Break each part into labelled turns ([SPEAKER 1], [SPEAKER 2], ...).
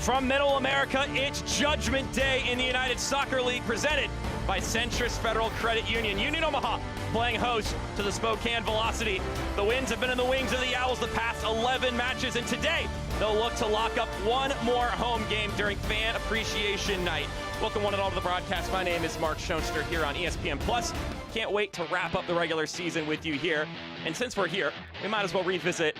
[SPEAKER 1] From Middle America, it's Judgment Day in the United Soccer League, presented by Centris Federal Credit Union. Union Omaha playing host to the Spokane Velocity. The Winds have been in the wings of the Owls the past 11 matches, and today they'll look to lock up one more home game during Fan Appreciation Night. Welcome one and all to the broadcast. My name is Mark Schoenster here on ESPN+. Can't wait to wrap up the regular season with you here. And since we're here, we might as well revisit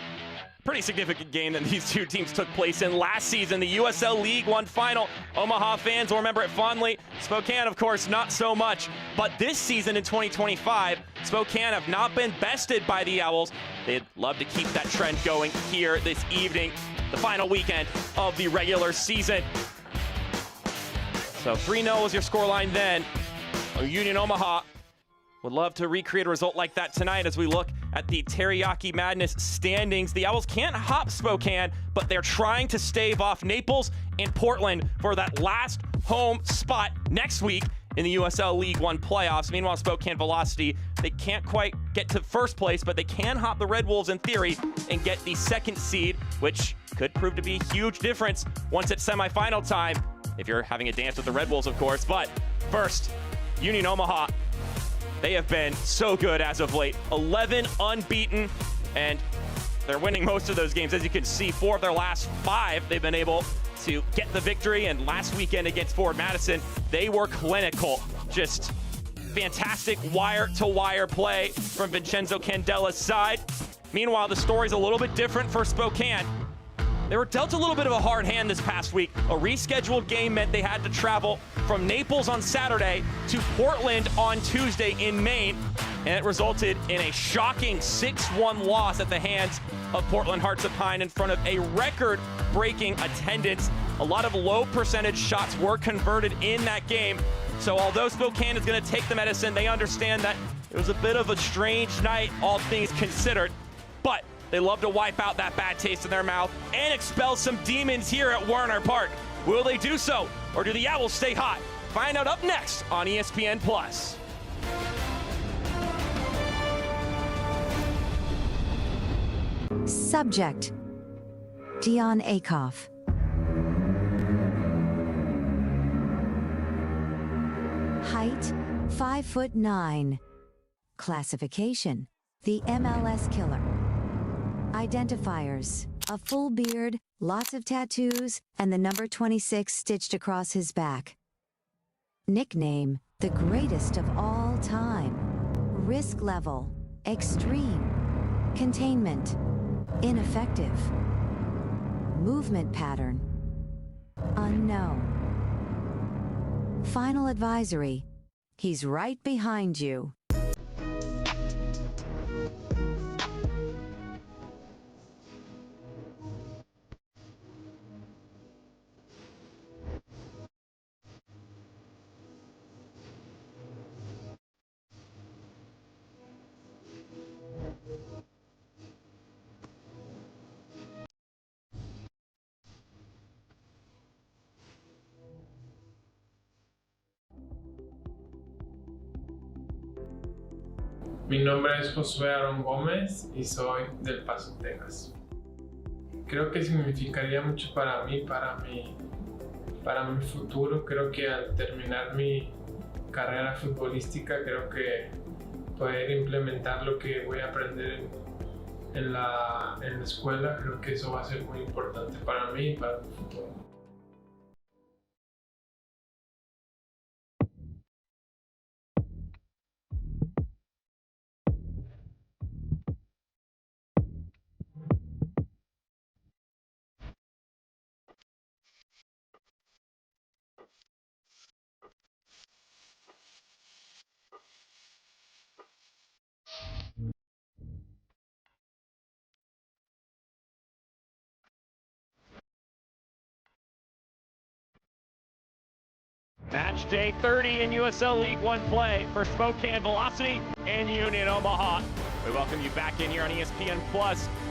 [SPEAKER 1] pretty significant game that these two teams took place in last season, the USL League One final. Omaha fans will remember it fondly. Spokane, of course, not so much. But this season in 2025, Spokane have not been bested by the Owls. They'd love to keep that trend going here this evening, the final weekend of the regular season. So 3-0 was your scoreline then. Union Omaha would love to recreate a result like that tonight as we look at the Teriyaki Madness standings. The Owls can't hop Spokane, but they're trying to stave off Naples and Portland for that last home spot next week in the USL League One playoffs. Meanwhile, Spokane Velocity, they can't quite get to first place, but they can hop the Red Wolves in theory and get the second seed, which could prove to be a huge difference once it's semifinal time, if you're having a dance with the Red Wolves, of course. But first, Union Omaha, they have been so good as of late. 11 unbeaten, and they're winning most of those games. As you can see, 4 of their last 5, they've been able to get the victory. And last weekend against Ford Madison, they were clinical. Just fantastic wire-to-wire play from Vincenzo Candella's side. Meanwhile, the story's a little bit different for Spokane. They were dealt a little bit of a hard hand this past week. A rescheduled game meant they had to travel from Naples on Saturday to Portland on Tuesday in Maine, and it resulted in a shocking 6-1 loss at the hands of Portland Hearts of Pine in front of a record-breaking attendance. A lot of low percentage shots were converted in that game. So although Spokane is going to take the medicine, they understand that it was a bit of a strange night, all things considered. But they love to wipe out that bad taste in their mouth and expel some demons here at Werner Park. Will they do so, or do the Owls stay hot? Find out up next on ESPN+.
[SPEAKER 2] Subject: Dion Akoff. Height: 5'9". Classification: the MLS Killer. Identifiers: a full beard, lots of tattoos, and the number 26 stitched across his back. Nickname: the greatest of all time. Risk level: extreme. Containment: ineffective. Movement pattern: unknown. Final advisory: he's right behind you.
[SPEAKER 3] Mi nombre es Josué Aaron Gómez y soy del Paso, Texas. Creo que significaría mucho para mí, para mi futuro. Creo que al terminar mi carrera futbolística, creo que poder implementar lo que voy a aprender en la escuela, creo que eso va a ser muy importante para mí y para mi futuro.
[SPEAKER 1] Match day 30 in USL League One play for Spokane Velocity and Union Omaha. We welcome you back in here on ESPN+.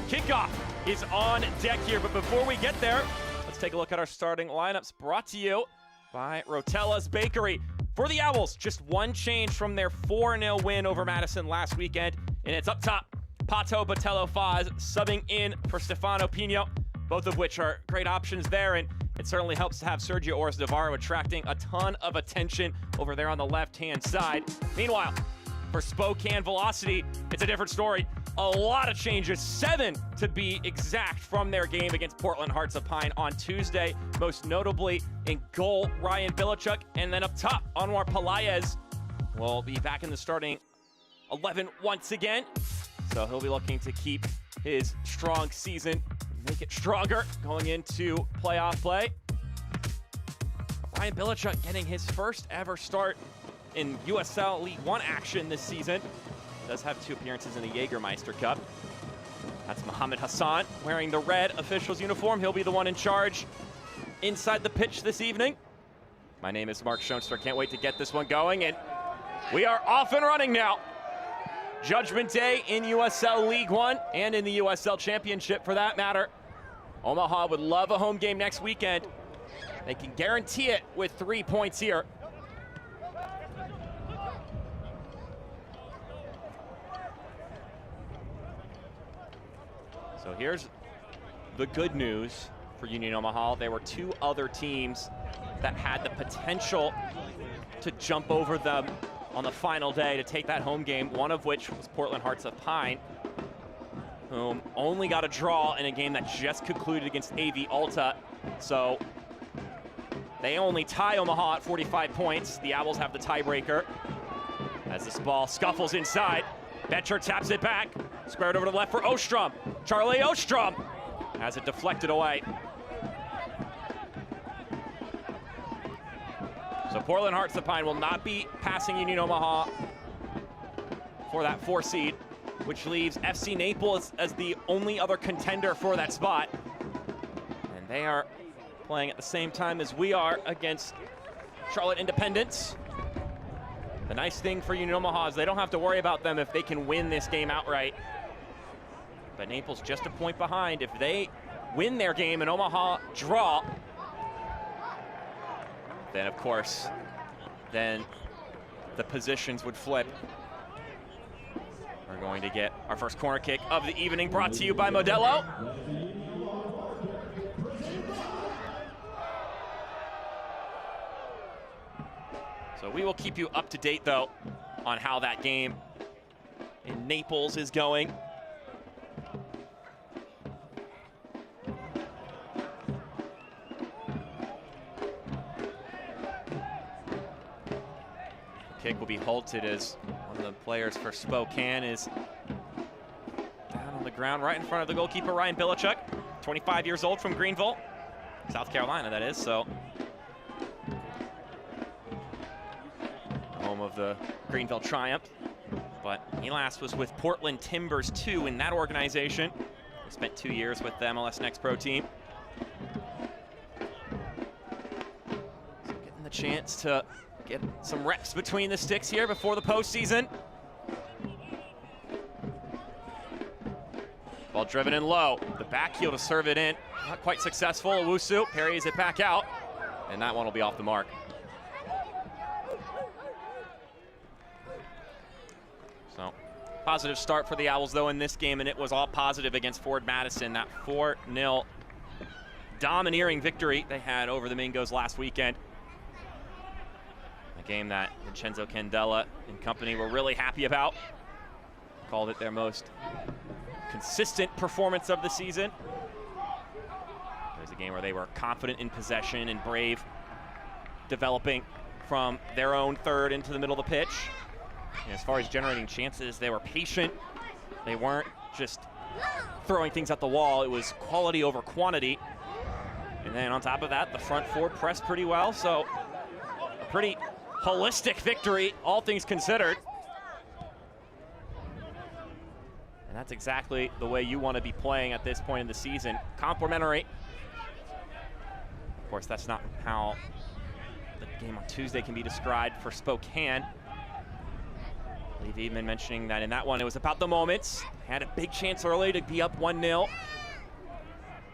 [SPEAKER 1] Kickoff is on deck here, but before we get there, let's take a look at our starting lineups, brought to you by Rotella's Bakery. For the Owls, just one change from their 4-0 win over Madison last weekend, and it's up top. Pato Botello Faz subbing in for Stefano Pino, both of which are great options there. And It certainly helps to have Sergio Ores Navarro attracting a ton of attention over there on the left-hand side. Meanwhile, for Spokane Velocity, it's a different story. A lot of changes, 7 to be exact, from their game against Portland Hearts of Pine on Tuesday. Most notably in goal, Ryan Bilichuk, and then up top, Anwar Pelaez will be back in the starting 11 once again. So he'll be looking to keep his strong season, make it stronger going into playoff play. Ryan Bilichuk getting his first ever start in USL League One action this season. Does have 2 appearances in the Jägermeister Cup. That's Mohammed Hassan wearing the red officials uniform. He'll be the one in charge inside the pitch this evening. My name is Mark Schoenster. Can't wait to get this one going, and we are off and running now. Judgment Day in USL League One and in the USL Championship for that matter. Omaha would love a home game next weekend. They can guarantee it with 3 points here. So here's the good news for Union Omaha. There were 2 other teams that had the potential to jump over them on the final day to take that home game, one of which was Portland Hearts of Pine, whom only got a draw in a game that just concluded against AV Alta. So they only tie Omaha at 45 points. The Owls have the tiebreaker. As this ball scuffles inside, Betcher taps it back. Squared over to the left for Ostrom. Charlie Ostrom has it deflected away. So Portland Hearts of Pine will not be passing Union Omaha for that 4 seed, which leaves FC Naples as the only other contender for that spot. And they are playing at the same time as we are against Charlotte Independence. The nice thing for Union Omaha is they don't have to worry about them if they can win this game outright. But Naples just a point behind. If they win their game and Omaha draw, then of course, then the positions would flip. We're going to get our first corner kick of the evening, brought to you by Modelo. So we will keep you up to date, though, on how that game in Naples is going. Kick will be halted as one of the players for Spokane is down on the ground right in front of the goalkeeper, Ryan Bilichuk, 25 years old from Greenville, South Carolina, that is. So home of the Greenville Triumph. But he last was with Portland Timbers 2 in that organization. He spent 2 years with the MLS Next Pro team. So getting the chance to get some reps between the sticks here before the postseason. Ball driven in low. The back heel to serve it in. Not quite successful. Owusu parries it back out. And that one will be off the mark. So, positive start for the Owls, though, in this game, and it was all positive against Ford Madison. That 4-0 domineering victory they had over the Mingos last weekend. A game that Vincenzo Candela and company were really happy about. Called it their most consistent performance of the season. It was a game where they were confident in possession and brave, developing from their own third into the middle of the pitch. And as far as generating chances, they were patient. They weren't just throwing things at the wall. It was quality over quantity. And then on top of that, the front four pressed pretty well. So a pretty holistic victory, all things considered. And that's exactly the way you want to be playing at this point in the season. Complementary. Of course, that's not how the game on Tuesday can be described for Spokane. I believe Eamon mentioning that in that one, it was about the moments. They had a big chance early to be up 1-0.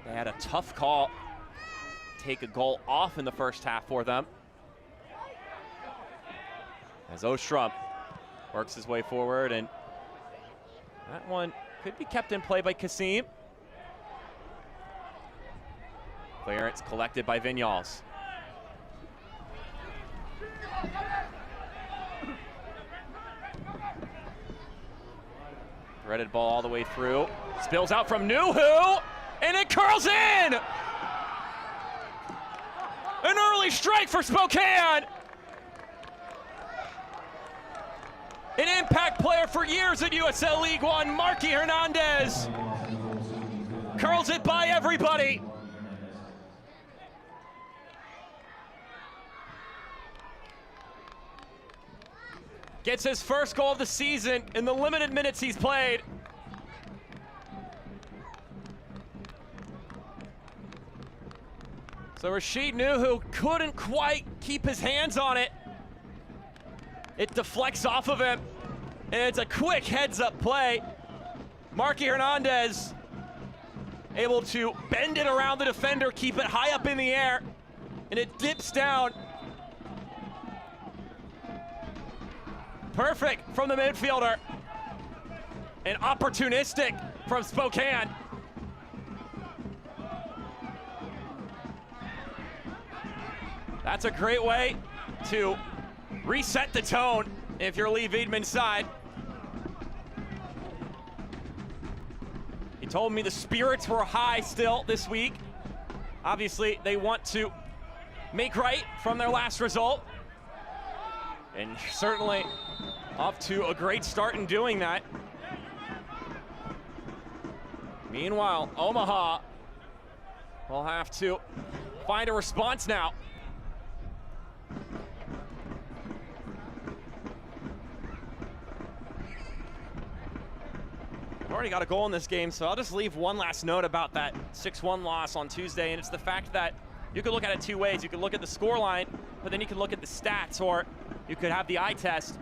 [SPEAKER 1] They had a tough call. Take a goal off in the first half for them. As Ostrom works his way forward, and that one could be kept in play by Kasim. Clearance collected by Vinyals. Threaded ball all the way through. Spills out from Nuhu, and it curls in! An early strike for Spokane! An impact player for years at USL League One, Marky Hernandez. Curls it by everybody. Gets his first goal of the season in the limited minutes he's played. So Rashid Nuhu couldn't quite keep his hands on it. It deflects off of him, and it's a quick heads-up play. Marky Hernandez able to bend it around the defender, keep it high up in the air, and it dips down. Perfect from the midfielder, and opportunistic from Spokane. That's a great way to reset the tone if you're Lee Wiedemann's side. He told me the spirits were high still this week. Obviously, they want to make right from their last result. And certainly off to a great start in doing that. Meanwhile, Omaha will have to find a response now. We've already got a goal in this game, so I'll just leave one last note about that 6-1 loss on Tuesday, and it's the fact that you could look at it two ways. You could look at the scoreline, but then you could look at the stats, or you could have the eye test.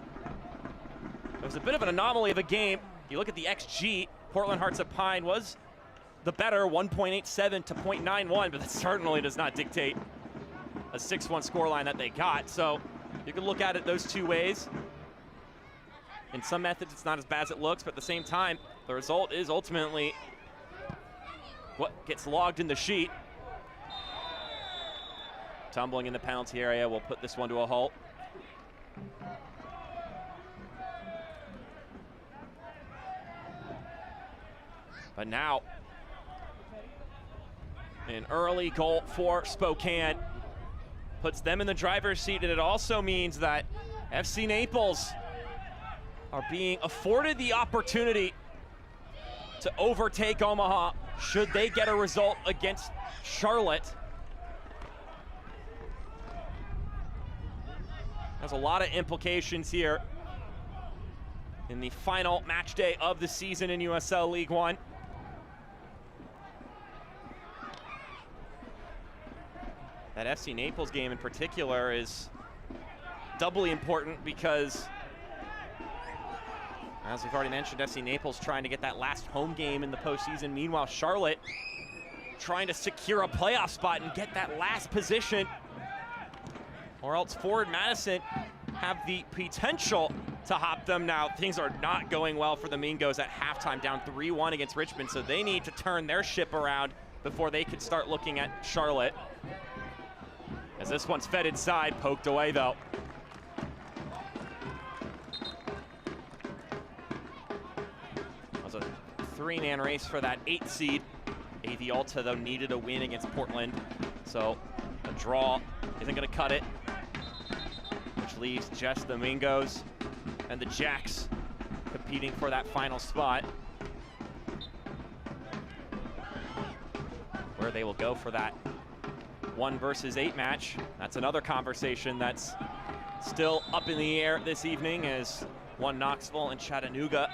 [SPEAKER 1] It was a bit of an anomaly of a game. You look at the XG, Portland Hearts of Pine was the better, 1.87 to 0.91, but that certainly does not dictate a 6-1 scoreline that they got. So you can look at it those two ways. In some methods, it's not as bad as it looks, but at the same time, the result is ultimately what gets logged in the sheet. Tumbling in the penalty area will put this one to a halt. But now, an early goal for Spokane puts them in the driver's seat, and it also means that FC Naples are being afforded the opportunity to overtake Omaha should they get a result against Charlotte. There's a lot of implications here in the final match day of the season in USL League One. That FC Naples game in particular is doubly important because, as we've already mentioned, FC Naples trying to get that last home game in the postseason. Meanwhile, Charlotte trying to secure a playoff spot and get that last position, or else Forward Madison have the potential to hop them. Now, things are not going well for the Mingos at halftime, down 3-1 against Richmond, so they need to turn their ship around before they can start looking at Charlotte. As this one's fed inside, poked away though. It was a three-man race for that 8th seed. AV Alta, though, needed a win against Portland, so a draw isn't going to cut it, which leaves just the Mingos and the Jacks competing for that final spot, where they will go for that 1 versus 8 match. That's another conversation that's still up in the air this evening, as one Knoxville and Chattanooga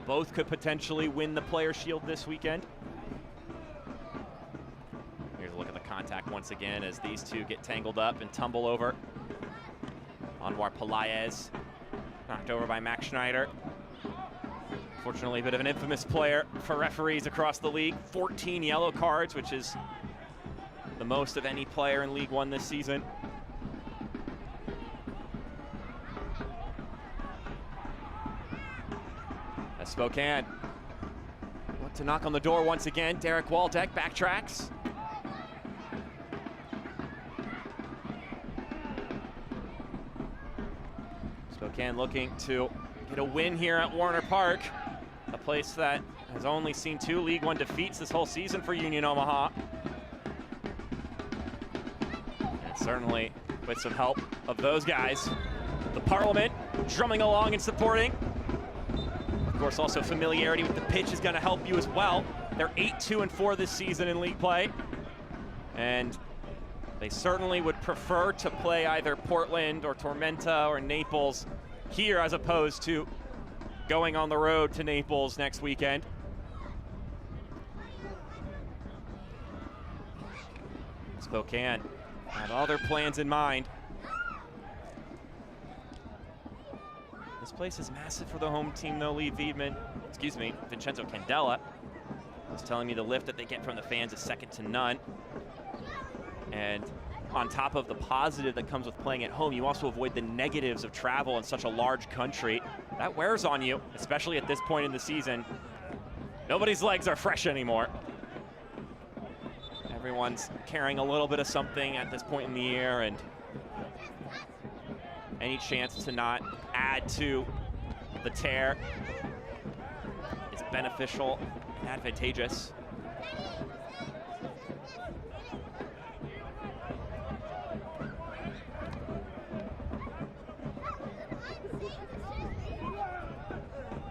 [SPEAKER 1] both could potentially win the Player Shield this weekend. Here's a look at the contact once again as these two get tangled up and tumble over. Anwar Pelaez knocked over by Max Schneider. Fortunately, a bit of an infamous player for referees across the league. 14 yellow cards, which is the most of any player in League One this season. As Spokane look to knock on the door once again. Derek Waldeck backtracks. Spokane looking to get a win here at Warner Park, a place that has only seen 2 League One defeats this whole season for Union Omaha. And certainly with some help of those guys. The Parliament drumming along and supporting. Of course, also familiarity with the pitch is going to help you as well. They're 8-2-4 this season in league play. And they certainly would prefer to play either Portland or Tormenta or Naples here as opposed to going on the road to Naples next weekend. Spokane have other plans in mind. This place is massive for the home team though. Vincenzo Candela was telling me the lift that they get from the fans is second to none. And on top of the positive that comes with playing at home, you also avoid the negatives of travel in such a large country. That wears on you, especially at this point in the season. Nobody's legs are fresh anymore. Everyone's carrying a little bit of something at this point in the year, and any chance to not add to the tear is beneficial and advantageous.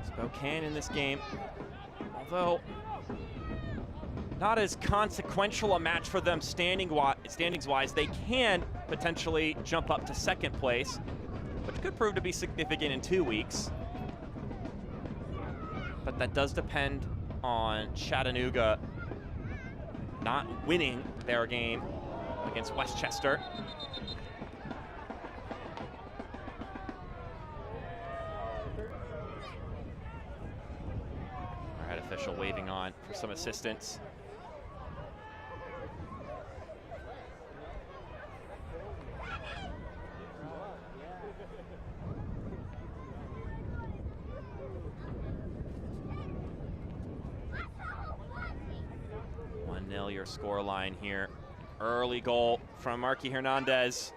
[SPEAKER 1] Spokane in this game, although not as consequential a match for them standings-wise, they can potentially jump up to second place, which could prove to be significant in 2 weeks. But that does depend on Chattanooga not winning their game against Westchester. Our head official waving on for some assistance. Your score line here. Early goal from Marky Hernandez.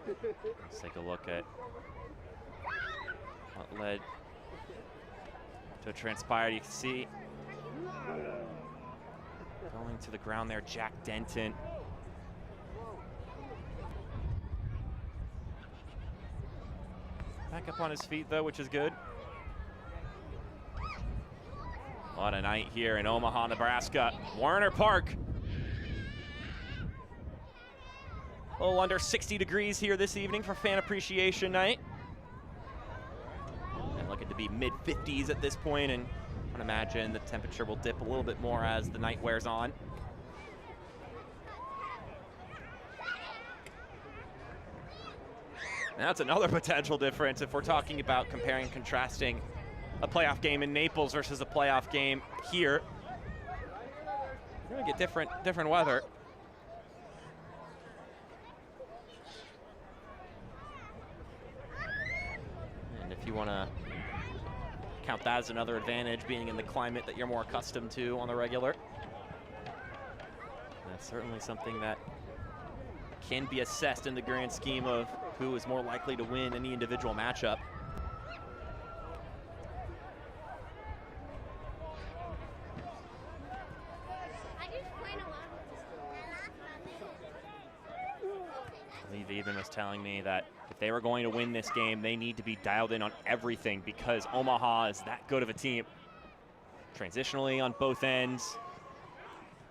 [SPEAKER 1] Let's take a look at what led to transpire. You can see going to the ground there, Jack Denton. Back up on his feet though, which is good. What a night here in Omaha, Nebraska. Warner Park. A little under 60 degrees here this evening for Fan Appreciation Night. And looking to be mid-50s at this point, and I would imagine the temperature will dip a little bit more as the night wears on. And that's another potential difference if we're talking about comparing and contrasting a playoff game in Naples versus a playoff game here. We're gonna get different weather. And if you wanna count that as another advantage, being in the climate that you're more accustomed to on the regular, that's certainly something that can be assessed in the grand scheme of who is more likely to win any individual matchup. Even was telling me that if they were going to win this game, they need to be dialed in on everything because Omaha is that good of a team. Transitionally on both ends,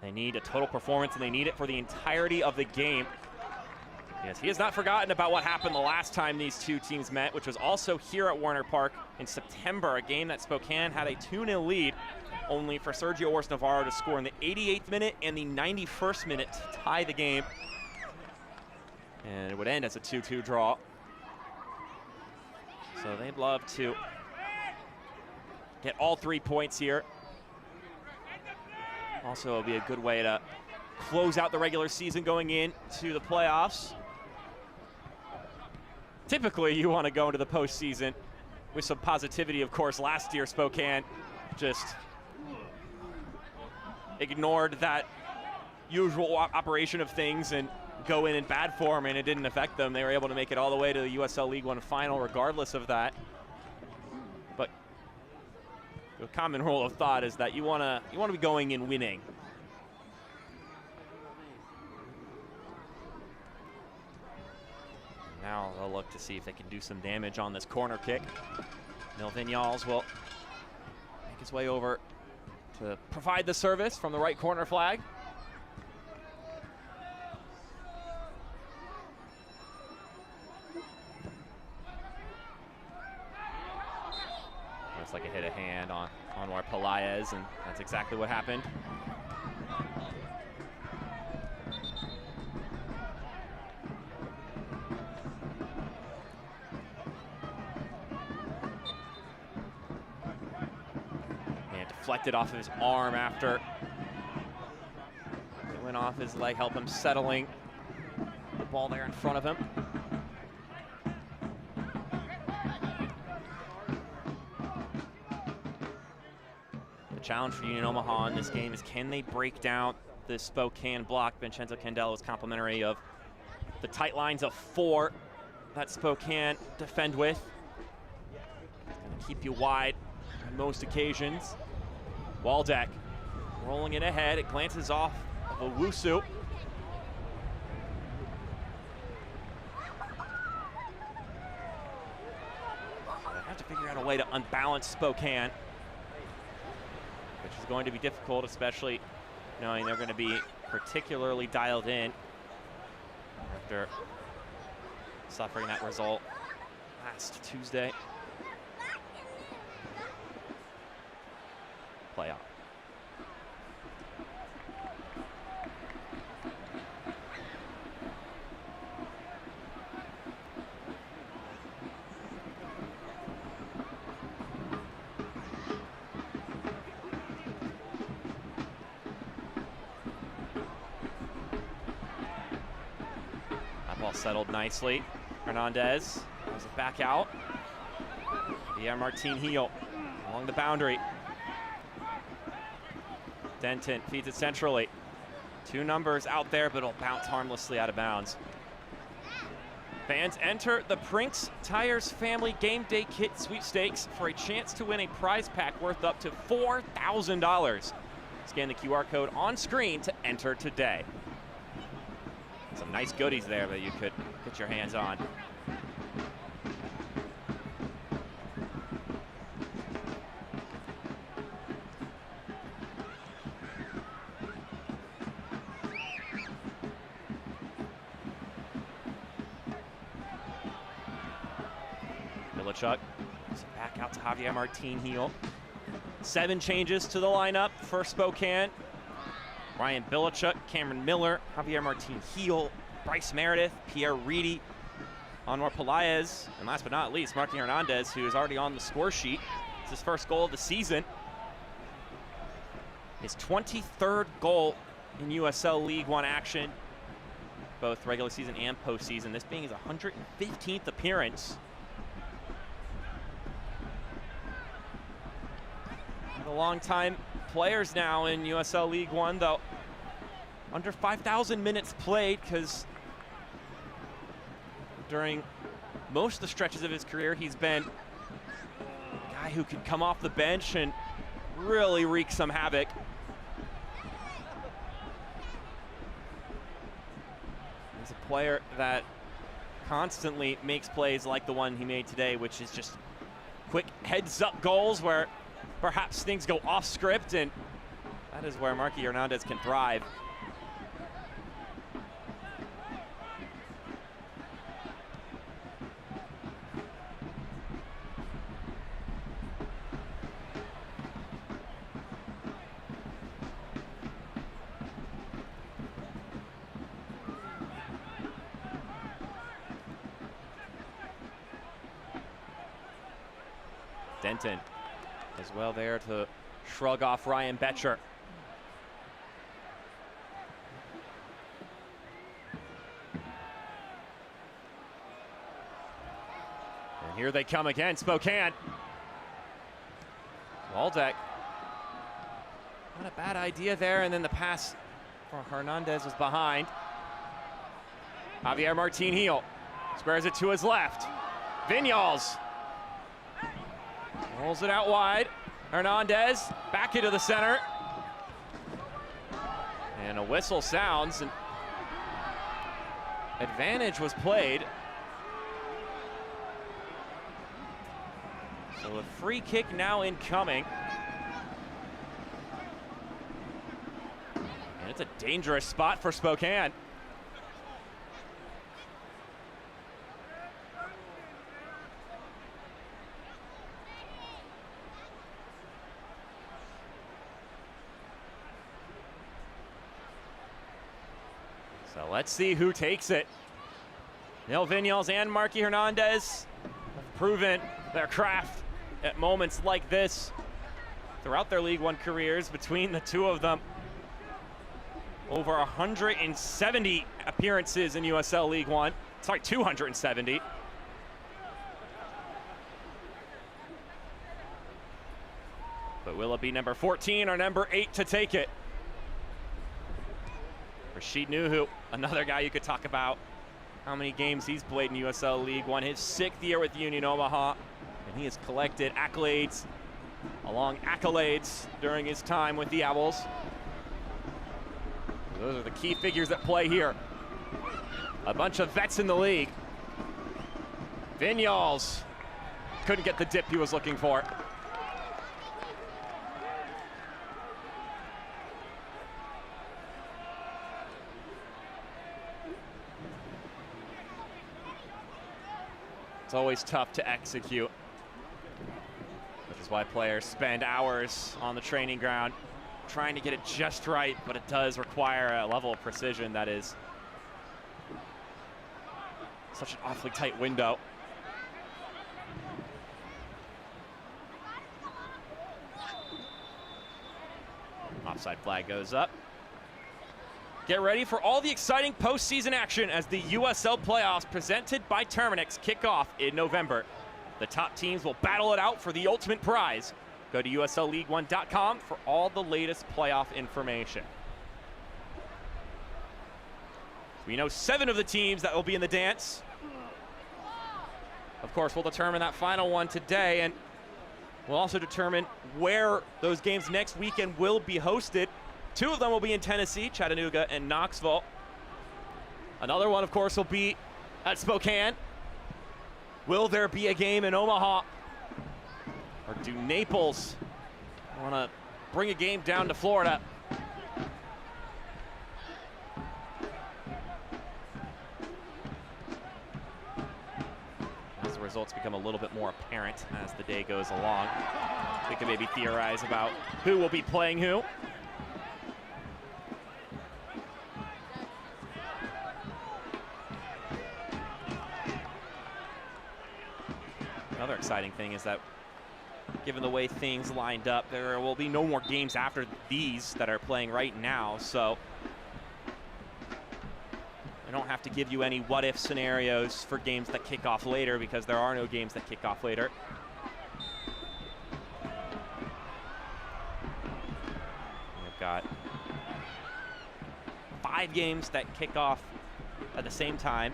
[SPEAKER 1] they need a total performance, and they need it for the entirety of the game. Yes, he has not forgotten about what happened the last time these two teams met, which was also here at Warner Park in September, a game that Spokane had a 2-0 lead, only for Sergio Ors Navarro to score in the 88th minute and the 91st minute to tie the game. And it would end as a 2-2 draw. So they'd love to get all 3 points here. Also, it'll be a good way to close out the regular season going into the playoffs. Typically, you want to go into the postseason with some positivity. Of course, last year, Spokane just ignored that usual operation of things and go in bad form and it didn't affect them. They were able to make it all the way to the USL League One final regardless of that. But the common rule of thought is that you want to be going in winning. Now they'll look to see if they can do some damage on this corner kick. Vinyals will make his way over to provide the service from the right corner flag. Looks like it hit a hand on Anwar Pelaez, and that's exactly what happened. Deflected off of his arm after it went off his leg, help him settling the ball there in front of him. The challenge for Union Omaha in this game is, can they break down the Spokane block? Vincenzo Candelo is complimentary of the tight lines of 4 that Spokane defend with. Gonna keep you wide on most occasions. Waldeck rolling it ahead. It glances off of Owusu. They have to figure out a way to unbalance Spokane, which is going to be difficult, especially knowing they're going to be particularly dialed in after suffering that result last Tuesday. Play out. That ball settled nicely. Hernandez throws it back out. Martin Heel along the boundary. Denton feeds it centrally. 2 numbers out there, but it'll bounce harmlessly out of bounds. Fans enter the Prinks Tires Family Game Day Kit Sweepstakes for a chance to win a prize pack worth up to $4,000. Scan the QR code on screen to enter today. Some nice goodies there that you could get your hands on. Chuck back out to Javier Martin Heel. 7 changes to the lineup for Spokane. Ryan Bilichuk, Cameron Miller, Javier Martin Heel, Bryce Meredith, Pierre Reedy, Anwar Pelaez, and last but not least, Marky Hernandez, who is already on the score sheet. It's his first goal of the season. His 23rd goal in USL League One action, both regular season and postseason, this being his 115th appearance. The long-time players now in USL League One, though under 5,000 minutes played, because during most of the stretches of his career, he's been a guy who could come off the bench and really wreak some havoc. He's a player that constantly makes plays like the one he made today, which is just quick heads-up goals where perhaps things go off script, and that is where Marky Hernandez can thrive. Denton as well there to shrug off Ryan Betcher. And here they come again, Spokane. Waldeck. Not a bad idea there, and then the pass for Hernandez was behind. Javier Martin Heel squares it to his left. Vinyals rolls it out wide. Hernandez back into the center. And a whistle sounds, and advantage was played. So a free kick now incoming. And it's a dangerous spot for Spokane. So let's see who takes it. Neil Vinyals and Marky Hernandez have proven their craft at moments like this throughout their League One careers. Between the two of them, over 170 appearances in USL League One. Sorry, 270. But will it be number 14 or number 8 to take it? Rashid Nuhu, another guy you could talk about how many games he's played in USL League One. His 6th year with Union Omaha, and he has collected accolades along accolades during his time with the Owls. Those are the key figures at play here. A bunch of vets in the league. Vinyals couldn't get the dip he was looking for. It's always tough to execute, which is why players spend hours on the training ground trying to get it just right, but it does require a level of precision that is such an awfully tight window. Offside flag goes up. Get ready for all the exciting postseason action as the USL playoffs presented by Terminix kick off in November. The top teams will battle it out for the ultimate prize. Go to USLLeague1.com for all the latest playoff information. We know 7 of the teams that will be in the dance. Of course, we'll determine that final one today, and we'll also determine where those games next weekend will be hosted. 2 of them will be in Tennessee, Chattanooga and Knoxville. Another one, of course, will be at Spokane. Will there be a game in Omaha? Or do Naples want to bring a game down to Florida? As the results become a little bit more apparent as the day goes along, we can maybe theorize about who will be playing who. Another exciting thing is that given the way things lined up, there will be no more games after these that are playing right now, so I don't have to give you any what-if scenarios for games that kick off later, because there are no games that kick off later. We've got 5 games that kick off at the same time,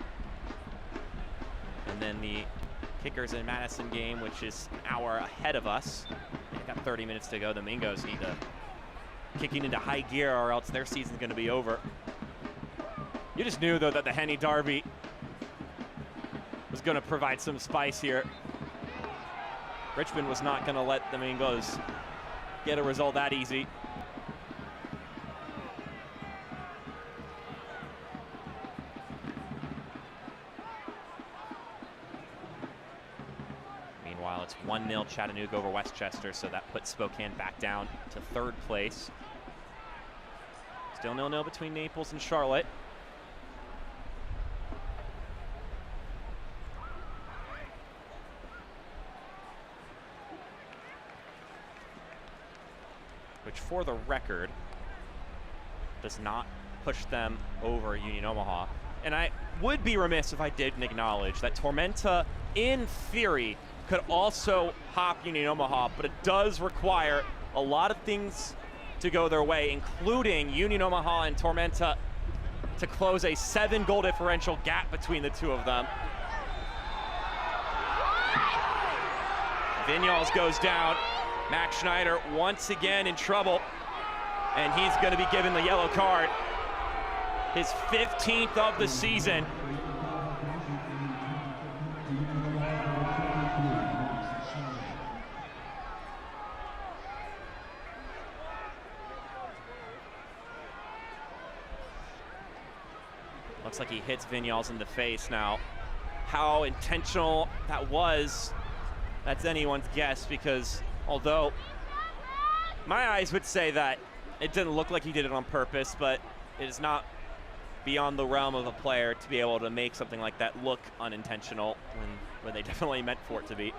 [SPEAKER 1] and then the Kickers in Madison game, which is an hour ahead of us. They've got 30 minutes to go. The Mingos need to kick it into high gear, or else their season's going to be over. You just knew, though, that the Henny Derby was going to provide some spice here. Richmond was not going to let the Mingos get a result that easy. Meanwhile, it's 1-0 Chattanooga over Westchester, so that puts Spokane back down to 3rd place. Still 0-0 between Naples and Charlotte. Which, for the record, does not push them over Union Omaha. And I would be remiss if I didn't acknowledge that Tormenta, in theory, could also hop Union Omaha, but it does require a lot of things to go their way, including Union Omaha and Tormenta to close a 7-goal differential gap between the two of them. Vinyals goes down. Max Schneider once again in trouble, and he's going to be given the yellow card. His 15th of the season. Looks like he hits Vinyals in the face now. How intentional that was, that's anyone's guess, because although my eyes would say that it didn't look like he did it on purpose, but it is not beyond the realm of a player to be able to make something like that look unintentional when they definitely meant for it to be.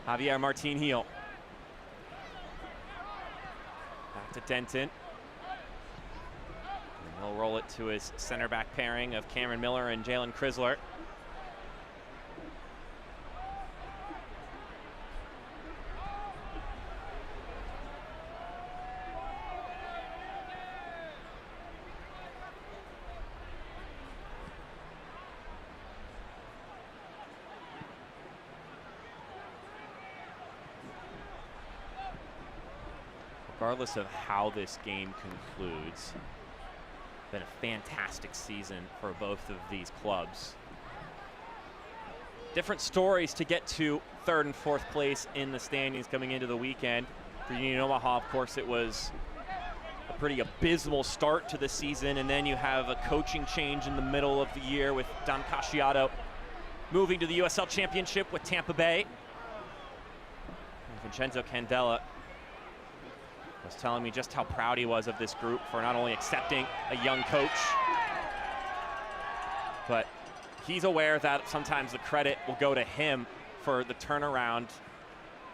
[SPEAKER 1] Javier Martin Heel. Back to Denton. And he'll roll it to his center back pairing of Cameron Miller and Jalen Chrysler. Regardless of how this game concludes, it's been a fantastic season for both of these clubs. Different stories to get to third and fourth place in the standings coming into the weekend. For Union Omaha, of course, it was a pretty abysmal start to the season, and then you have a coaching change in the middle of the year with Don Casciato moving to the USL Championship with Tampa Bay. And Vincenzo Candela was telling me just how proud he was of this group for not only accepting a young coach, but he's aware that sometimes the credit will go to him for the turnaround.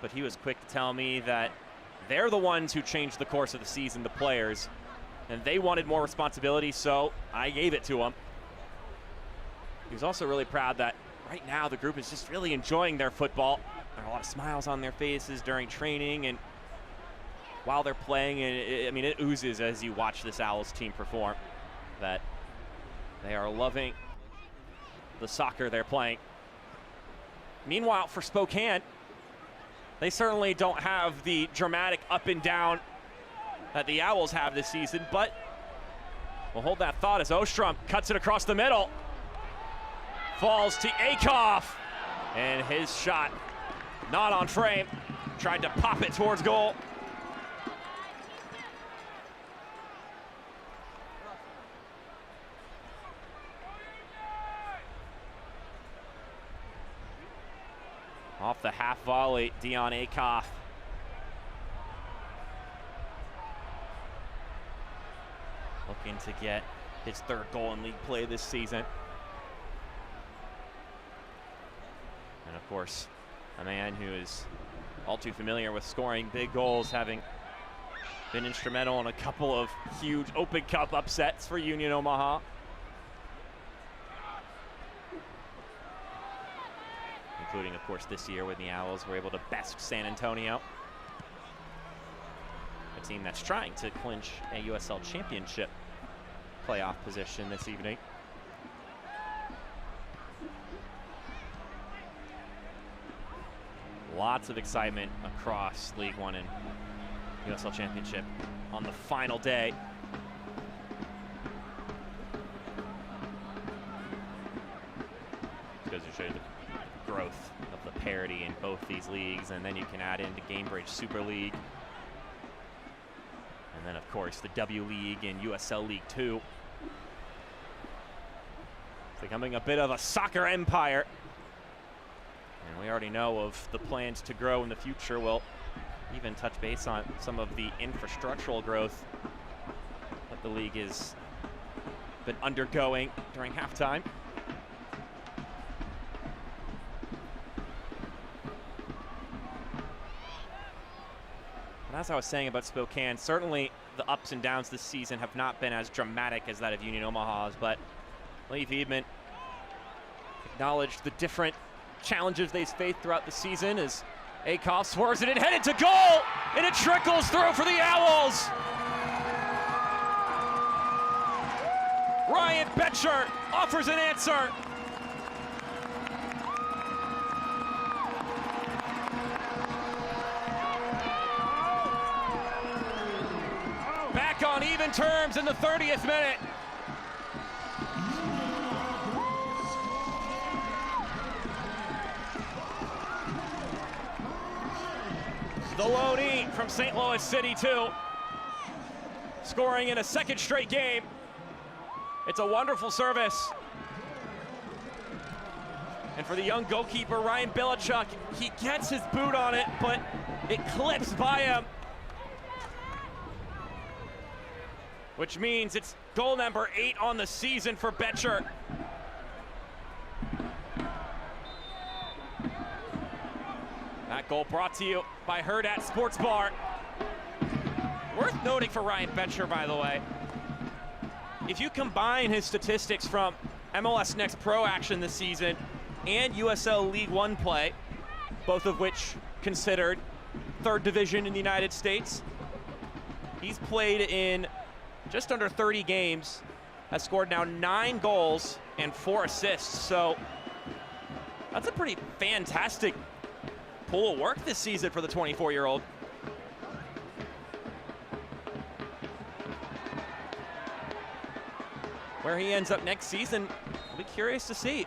[SPEAKER 1] But he was quick to tell me that they're the ones who changed the course of the season, the players, and they wanted more responsibility, so I gave it to them. He was also really proud that right now the group is just really enjoying their football. There are a lot of smiles on their faces during training and while they're playing, and I mean, it oozes as you watch this Owls team perform that they are loving the soccer they're playing. Meanwhile, for Spokane, they certainly don't have the dramatic up and down that the Owls have this season, but we'll hold that thought as Ostrom cuts it across the middle. Falls to Akoff, and his shot not on frame. Tried to pop it towards goal. Off the half volley, Dion Akoff. Looking to get his third goal in league play this season. And of course, a man who is all too familiar with scoring big goals, having been instrumental in a couple of huge Open Cup upsets for Union Omaha. Including, of course, this year when the Owls were able to best San Antonio. A team that's trying to clinch a USL Championship playoff position this evening. Lots of excitement across League One and USL Championship on the final day. Just goes to show you the growth of the parity in both these leagues, and then you can add into Gamebridge Super League, and then of course the W League and USL League Two. It's becoming a bit of a soccer empire, and we already know of the plans to grow in the future. We'll even touch base on some of the infrastructural growth that the league has been undergoing during halftime. As I was saying about Spokane, certainly the ups and downs this season have not been as dramatic as that of Union Omaha's, but Lee Viedman acknowledged the different challenges they've faced throughout the season as Akoff swerves it and headed to goal, and it trickles through for the Owls. Ryan Betcher offers an answer. Back on even terms in the 30th minute. The loanee from St. Louis City, too, scoring in a second straight game. It's a wonderful service. And for the young goalkeeper, Ryan Billichuk, he gets his boot on it, but it clips by him. Which means it's goal number 8 on the season for Betcher. That goal brought to you by Hurrdat Sports Bar. Worth noting for Ryan Betcher, by the way, if you combine his statistics from MLS Next Pro action this season and USL League One play, both of which considered third division in the United States, he's played in just under 30 games, has scored now 9 goals and 4 assists. So that's a pretty fantastic pool of work this season for the 24-year-old. Where he ends up next season, I'll be curious to see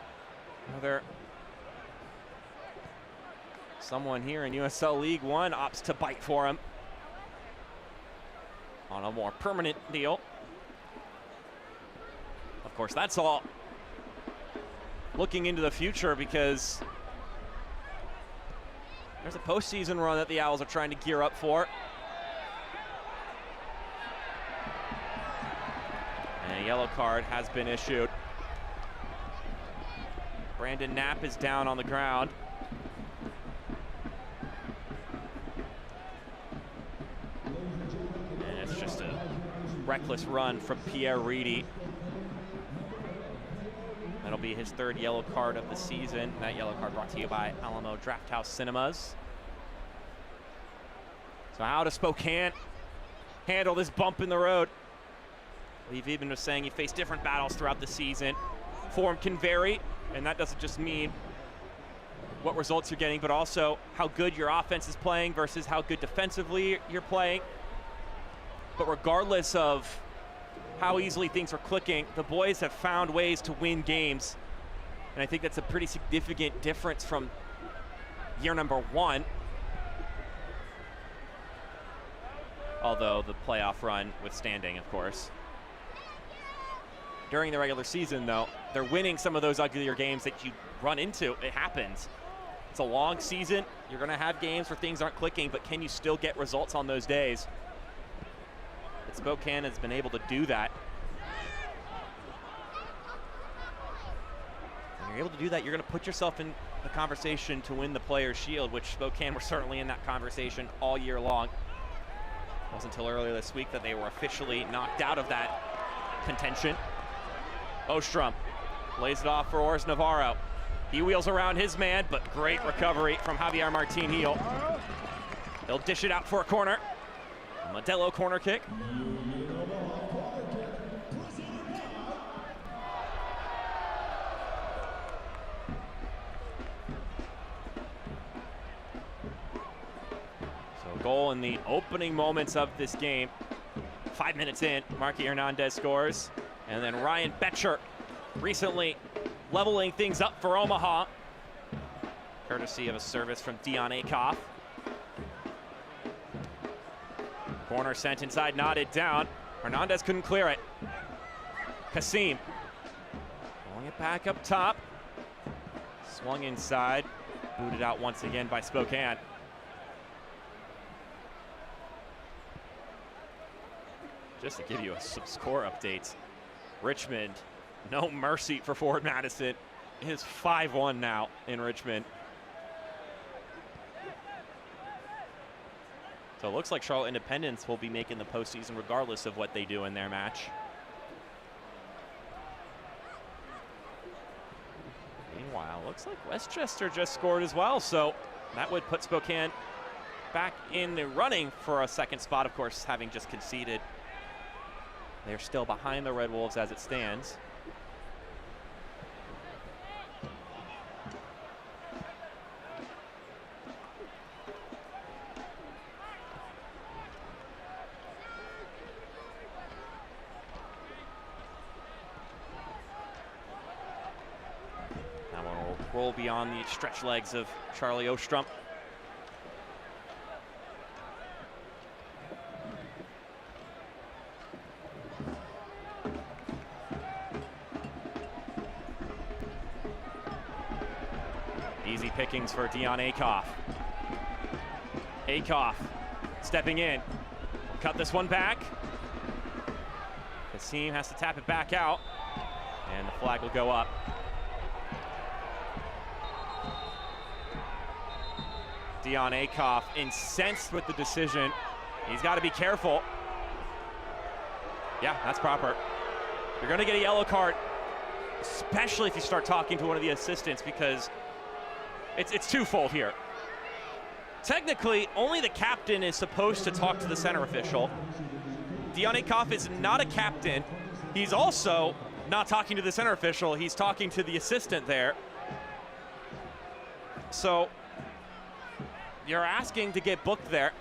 [SPEAKER 1] whether someone here in USL League One opts to bite for him on a more permanent deal. Of course, that's all looking into the future, because there's a postseason run that the Owls are trying to gear up for. And a yellow card has been issued. Brandon Knapp is down on the ground. And it's just a reckless run from Pierre Reedy. That'll be his 3rd yellow card of the season. That yellow card brought to you by Alamo Drafthouse Cinemas. So how does Spokane handle this bump in the road? We've even been saying you face different battles throughout the season. Form can vary, and that doesn't just mean what results you're getting, but also how good your offense is playing versus how good defensively you're playing. But regardless of how easily things are clicking, the boys have found ways to win games. And I think that's a pretty significant difference from year number 1. Although the playoff run withstanding, of course. During the regular season, though, they're winning some of those uglier games that you run into. It happens. It's a long season. You're going to have games where things aren't clicking, but can you still get results on those days? But Spokane has been able to do that. When you're able to do that, you're going to put yourself in the conversation to win the Players' Shield, which Spokane were certainly in that conversation all year long. It wasn't until earlier this week that they were officially knocked out of that contention. Ostrom lays it off for Ors Navarro. He wheels around his man, but great recovery from Javier Martin Heel. They'll dish it out for a corner. A Modelo corner kick. So goal in the opening moments of this game. 5 minutes in, Marky Hernandez scores. And then Ryan Betcher recently leveling things up for Omaha, courtesy of a service from Dion Akoff. Corner sent inside, nodded down. Hernandez couldn't clear it. Kasim pulling it back up top. Swung inside, booted out once again by Spokane. Just to give you some score updates, Richmond, no mercy for Forward Madison. It is 5-1 now in Richmond. So it looks like Charlotte Independence will be making the postseason regardless of what they do in their match. Meanwhile, looks like Westchester just scored as well, so that would put Spokane back in the running for a second spot, of course, having just conceded They're still behind the Red Wolves as it stands. That one will roll beyond the stretch legs of Charlie Ostrom. Easy pickings for Dion Akoff. Akoff stepping in. Cut this one back. Kassim has to tap it back out, and the flag will go up. Dion Akoff incensed with the decision. He's got to be careful. Yeah, that's proper. You're going to get a yellow card, especially if you start talking to one of the assistants, because it's twofold here. Technically, only the captain is supposed to talk to the center official. Dion Akoff is not a captain. He's also not talking to the center official. He's talking to the assistant there. So you're asking to get booked there.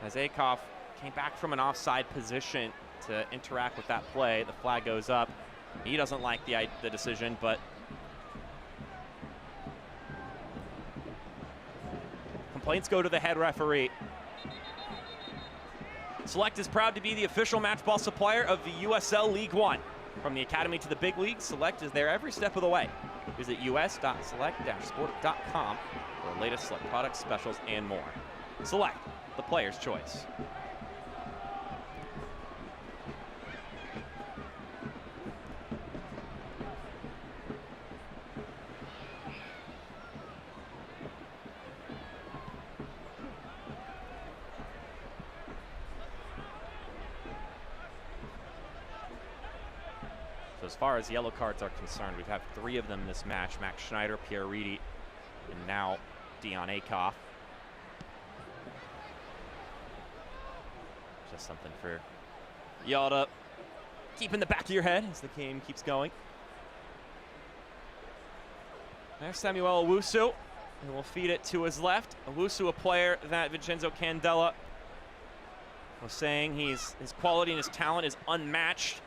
[SPEAKER 1] As Akoff came back from an offside position to interact with that play, the flag goes up. He doesn't like the decision, but complaints go to the head referee. Select is proud to be the official match ball supplier of the USL League One. From the academy to the big league, Select is there every step of the way. Visit us.select-sport.com for the latest Select products, specials, and more. Select, the player's choice. So as far as yellow cards are concerned, we've had 3 of them in this match. Max Schneider, Pierre Reedy, and now Dion Akoff. Just something for y'all to keep in the back of your head as the game keeps going. There's Samuel Owusu, and we'll feed it to his left. Owusu, a player that Vincenzo Candela was saying his quality and his talent is unmatched.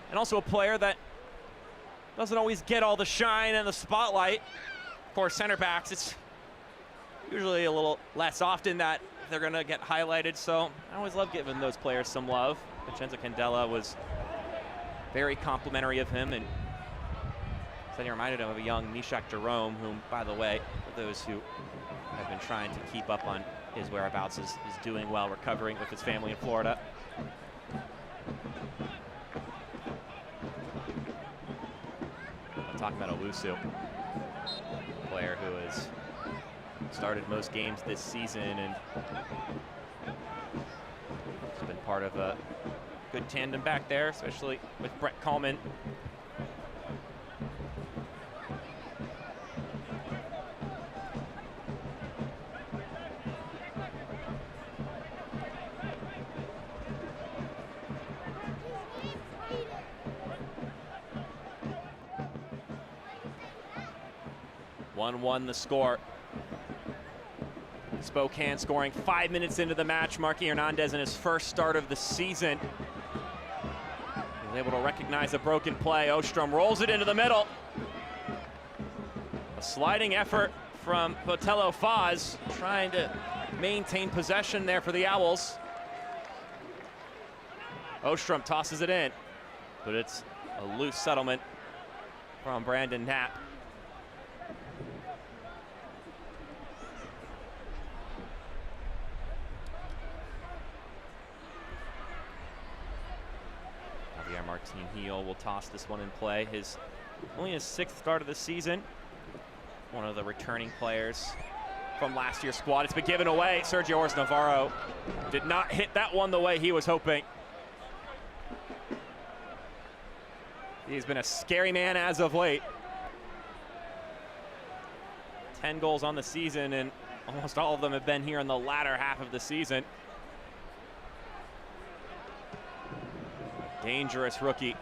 [SPEAKER 1] And also a player that doesn't always get all the shine and the spotlight. For center backs, it's usually a little less often that they're going to get highlighted, so I always love giving those players some love. Vincenzo Candela was very complimentary of him, and said he reminded him of a young Mishak Jerome, whom, by the way, for those who have been trying to keep up on his whereabouts, is doing well, recovering with his family in Florida. I'm talking about Owusu, a player who has started most games this season and has been part of a good tandem back there, especially with Brett Coleman. One the score. Spokane scoring 5 minutes into the match. Marky Hernandez in his first start of the season. He's able to recognize a broken play. Ostrom rolls it into the middle. A sliding effort from Botello Faz, trying to maintain possession there for the Owls. Ostrom tosses it in, but it's a loose settlement from Brandon Knapp. Martin Heel will toss this one in play. Only his 6th start of the season. One of the returning players from last year's squad. It's been given away. Sergio Ors Navarro did not hit that one the way he was hoping. He's been a scary man as of late. 10 goals on the season, and almost all of them have been here in the latter half of the season. Dangerous rookie.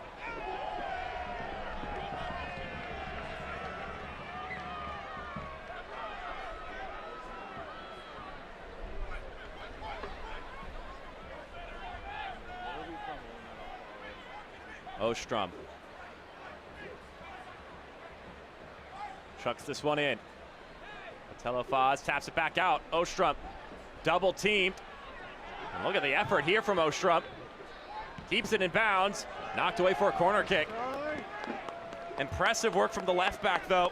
[SPEAKER 1] Ostrom chucks this one in. Telefaz taps it back out. Ostrom double teamed. And look at the effort here from Ostrom. Keeps it in bounds. Knocked away for a corner kick. Impressive work from the left back, though.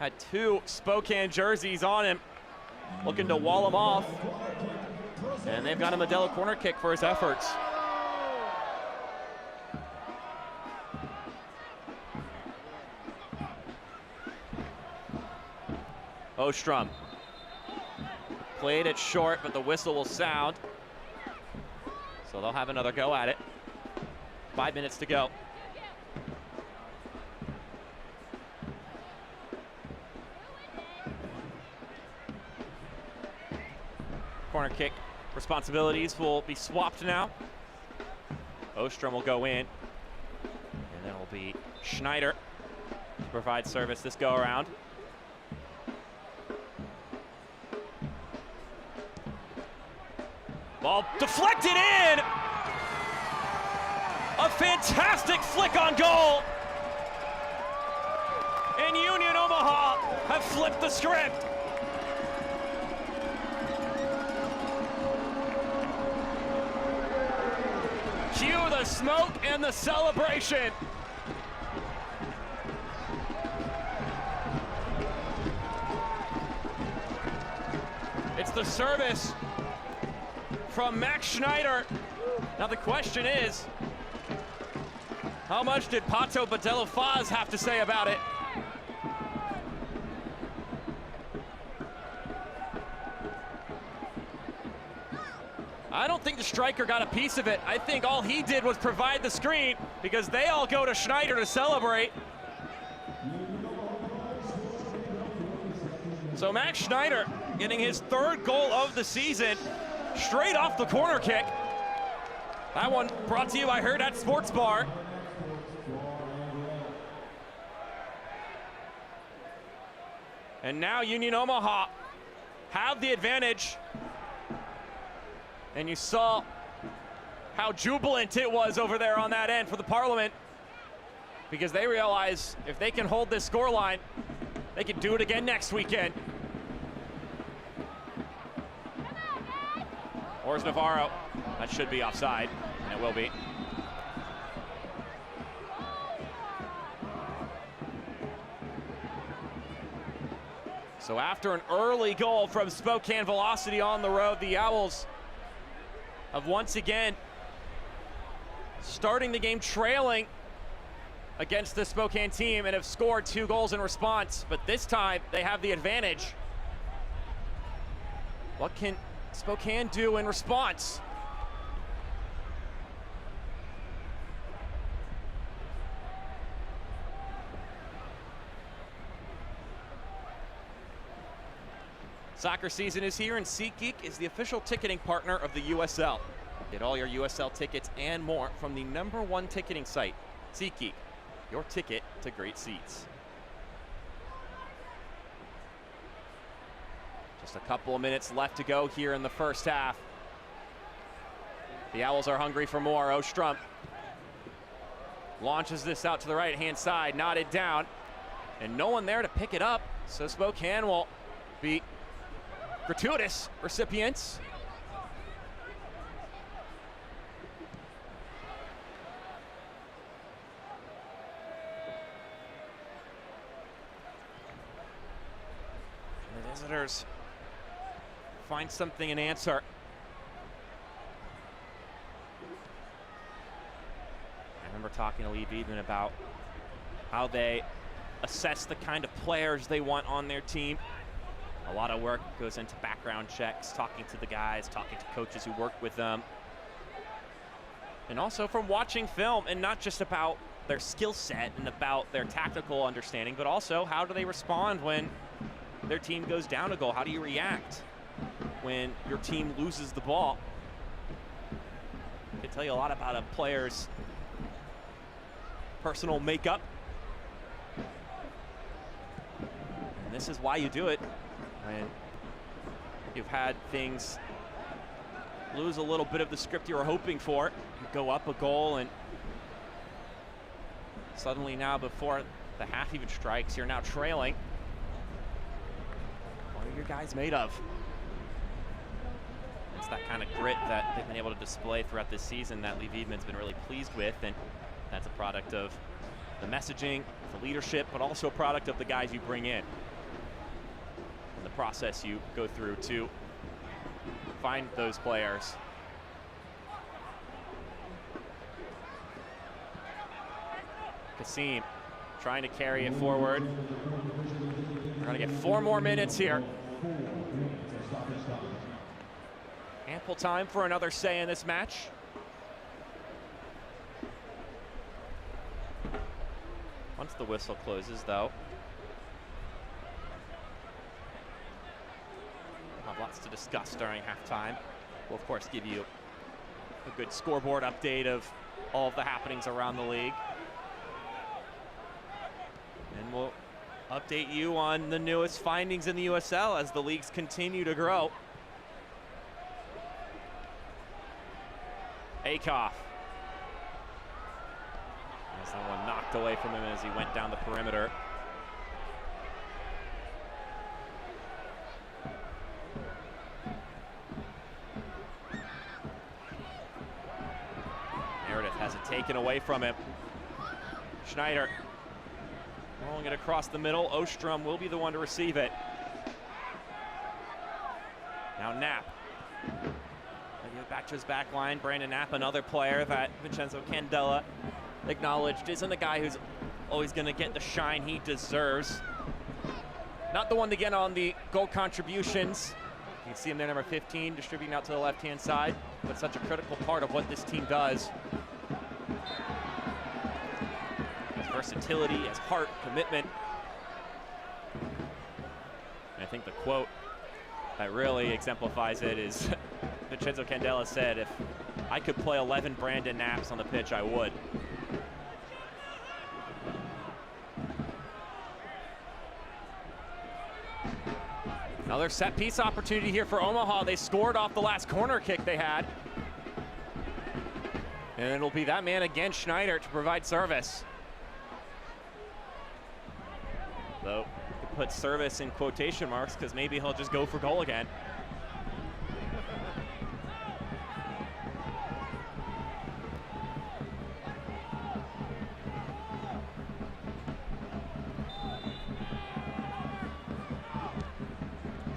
[SPEAKER 1] Had two Spokane jerseys on him, looking to wall him off. And they've got a Modelo corner kick for his efforts. Ostrom played it short, but the whistle will sound. So they'll have another go at it. 5 minutes to go. Corner kick responsibilities will be swapped now. Ostrom will go in. And then it will be Schneider to provide service this go around. Ball deflected in! A fantastic flick on goal! And Union Omaha have flipped the script. Cue the smoke and the celebration. It's the service from Max Schneider. Now the question is, how much did Pato Telefaz have to say about it? I don't think the striker got a piece of it. I think all he did was provide the screen because they all go to Schneider to celebrate. So Max Schneider getting his third goal of the season straight off the corner kick. That one brought to you by Herd at Sports Bar. And now Union Omaha have the advantage. And you saw how jubilant it was over there on that end for the Parliament, because they realize if they can hold this scoreline, they can do it again next weekend. Or is Navarro? That should be offside, and it will be. So after an early goal from Spokane Velocity on the road, the Owls have once again starting the game trailing against the Spokane team and have scored 2 goals in response, but this time they have the advantage. What can Spokane do in response? Soccer season is here, and SeatGeek is the official ticketing partner of the USL. Get all your USL tickets and more from the #1 ticketing site, SeatGeek, your ticket to great seats. Just a couple of minutes left to go here in the first half. The Owls are hungry for more. Ostrom launches this out to the right-hand side, knotted down, and no one there to pick it up, so Spokane will be gratuitous recipients. And the visitors find something and answer. I remember talking to Lee Beedman about how they assess the kind of players they want on their team. A lot of work goes into background checks, talking to the guys, talking to coaches who work with them. And also from watching film, and not just about their skill set and about their tactical understanding, but also how do they respond when their team goes down a goal? How do you react when your team loses the ball? can tell you a lot about a player's personal makeup. And this is why you do it. When you've had things lose a little bit of the script you were hoping for. You go up a goal and suddenly now before the half even strikes, you're now trailing. What are your guys made of? It's that kind of grit that they've been able to display throughout this season that Lee Wiedemann's been really pleased with, and that's a product of the messaging, the leadership, but also a product of the guys you bring in and the process you go through to find those players. Kasim trying to carry it forward. We're going to get 4 more minutes here. Ample time for another say in this match. Once the whistle closes, though, we'll have lots to discuss during halftime. We'll, of course, give you a good scoreboard update of all of the happenings around the league. And we'll update you on the newest findings in the USL as the leagues continue to grow. Akoff. As someone knocked away from him as he went down the perimeter. Meredith has it taken away from him. Schneider rolling it across the middle. Ostrom will be the one to receive it. Now Knapp. Back to his back line. Brandon Knapp, another player that Vincenzo Candela acknowledged isn't a guy who's always going to get the shine he deserves. Not the one to get on the goal contributions. You can see him there, number 15, distributing out to the left-hand side, but such a critical part of what this team does. His versatility, his heart, commitment. And I think the quote that really exemplifies it is Vincenzo Candela said, if I could play 11 Brandon Knapps on the pitch, I would. Another set piece opportunity here for Omaha. They scored off the last corner kick they had. And it'll be that man again, Schneider, to provide service. Though, you put service in quotation marks because maybe he'll just go for goal again.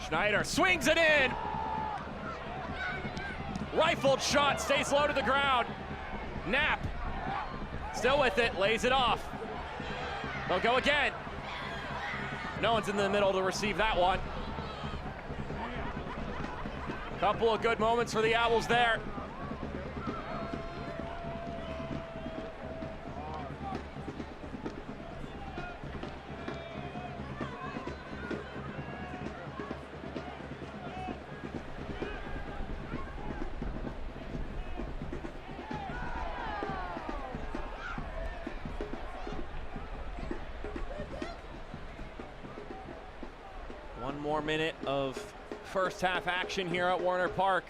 [SPEAKER 1] Schneider swings it in. Rifled shot, stays low to the ground. Knapp, still with it, lays it off. They'll go again. No one's in the middle to receive that one. Couple of good moments for the Owls there. One more minute of first half action here at Warner Park.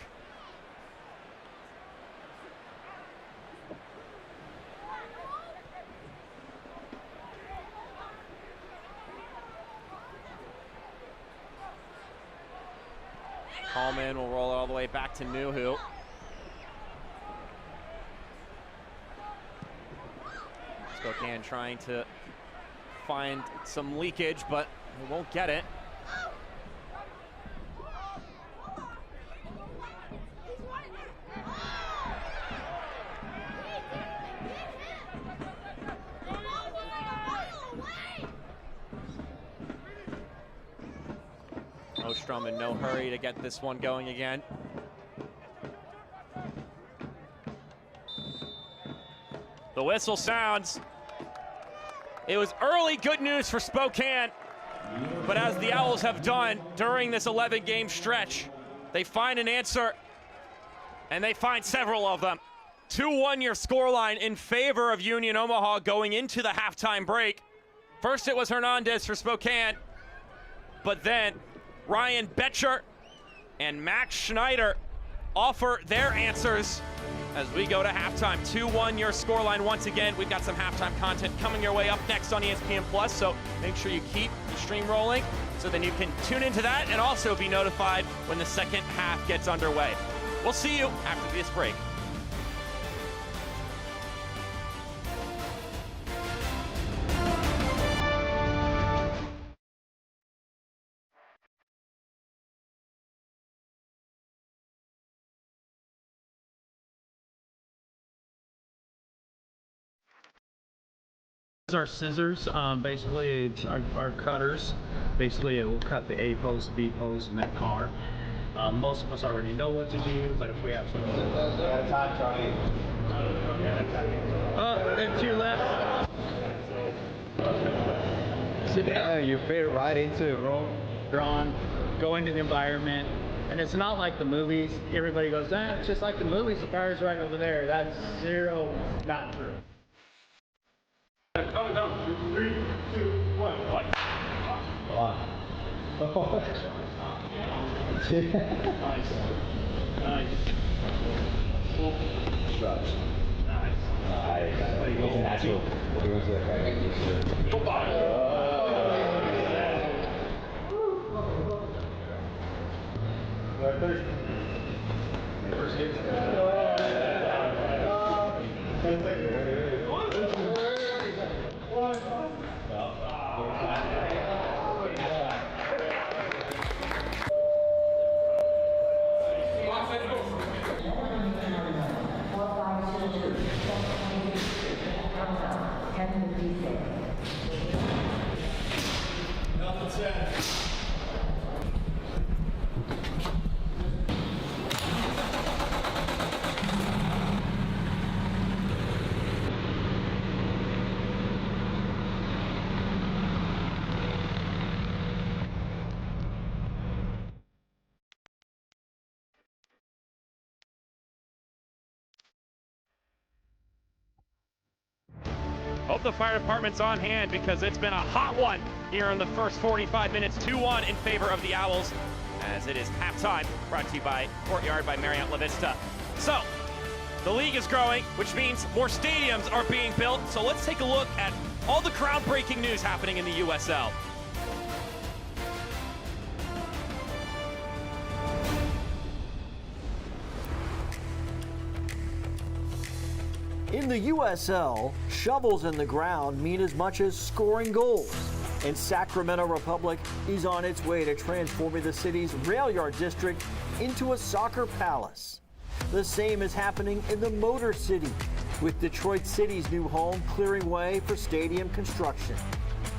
[SPEAKER 1] Coleman will roll all the way back to Nuhu. Spokane trying to find some leakage, but they won't get it. Ostrom in no hurry to get this one going again. The whistle sounds. It was early good news for Spokane, but as the Owls have done during this 11-game stretch, they find an answer, and they find several of them. 2-1 your scoreline in favor of Union Omaha going into the halftime break. First it was Hernandez for Spokane, but then Ryan Betcher and Max Schneider offer their answers as we go to halftime. 2-1 your scoreline once again. We've got some halftime content coming your way up next on ESPN Plus, so make sure you keep the stream rolling so then you can tune into that and also be notified when the second half gets underway. We'll see you after this break.
[SPEAKER 4] Our scissors, basically it's our cutters. Basically it will cut the A post, B post, and that car. Most of us already know what to do, but if we have some... to your left. Sit down. You fit right into it, bro. Drawn, go into the environment. And it's not like the movies. Everybody goes, it's just like the movies. The car's right over there. That's zero, not true. Coming down. 3, 2, 1. Fight. Wow. Nice. Nice. Nice. Nice. Natural.
[SPEAKER 1] Hope the fire department's on hand because it's been a hot one here in the first 45 minutes. 2-1 in favor of the Owls as it is halftime, brought to you by Courtyard by Marriott La Vista. So, the league is growing, which means more stadiums are being built. So let's take a look at all the groundbreaking news happening in the USL.
[SPEAKER 5] In the USL, shovels in the ground mean as much as scoring goals. And Sacramento Republic is on its way to transforming the city's rail yard district into a soccer palace. The same is happening in the Motor City, with Detroit City's new home clearing way for stadium construction.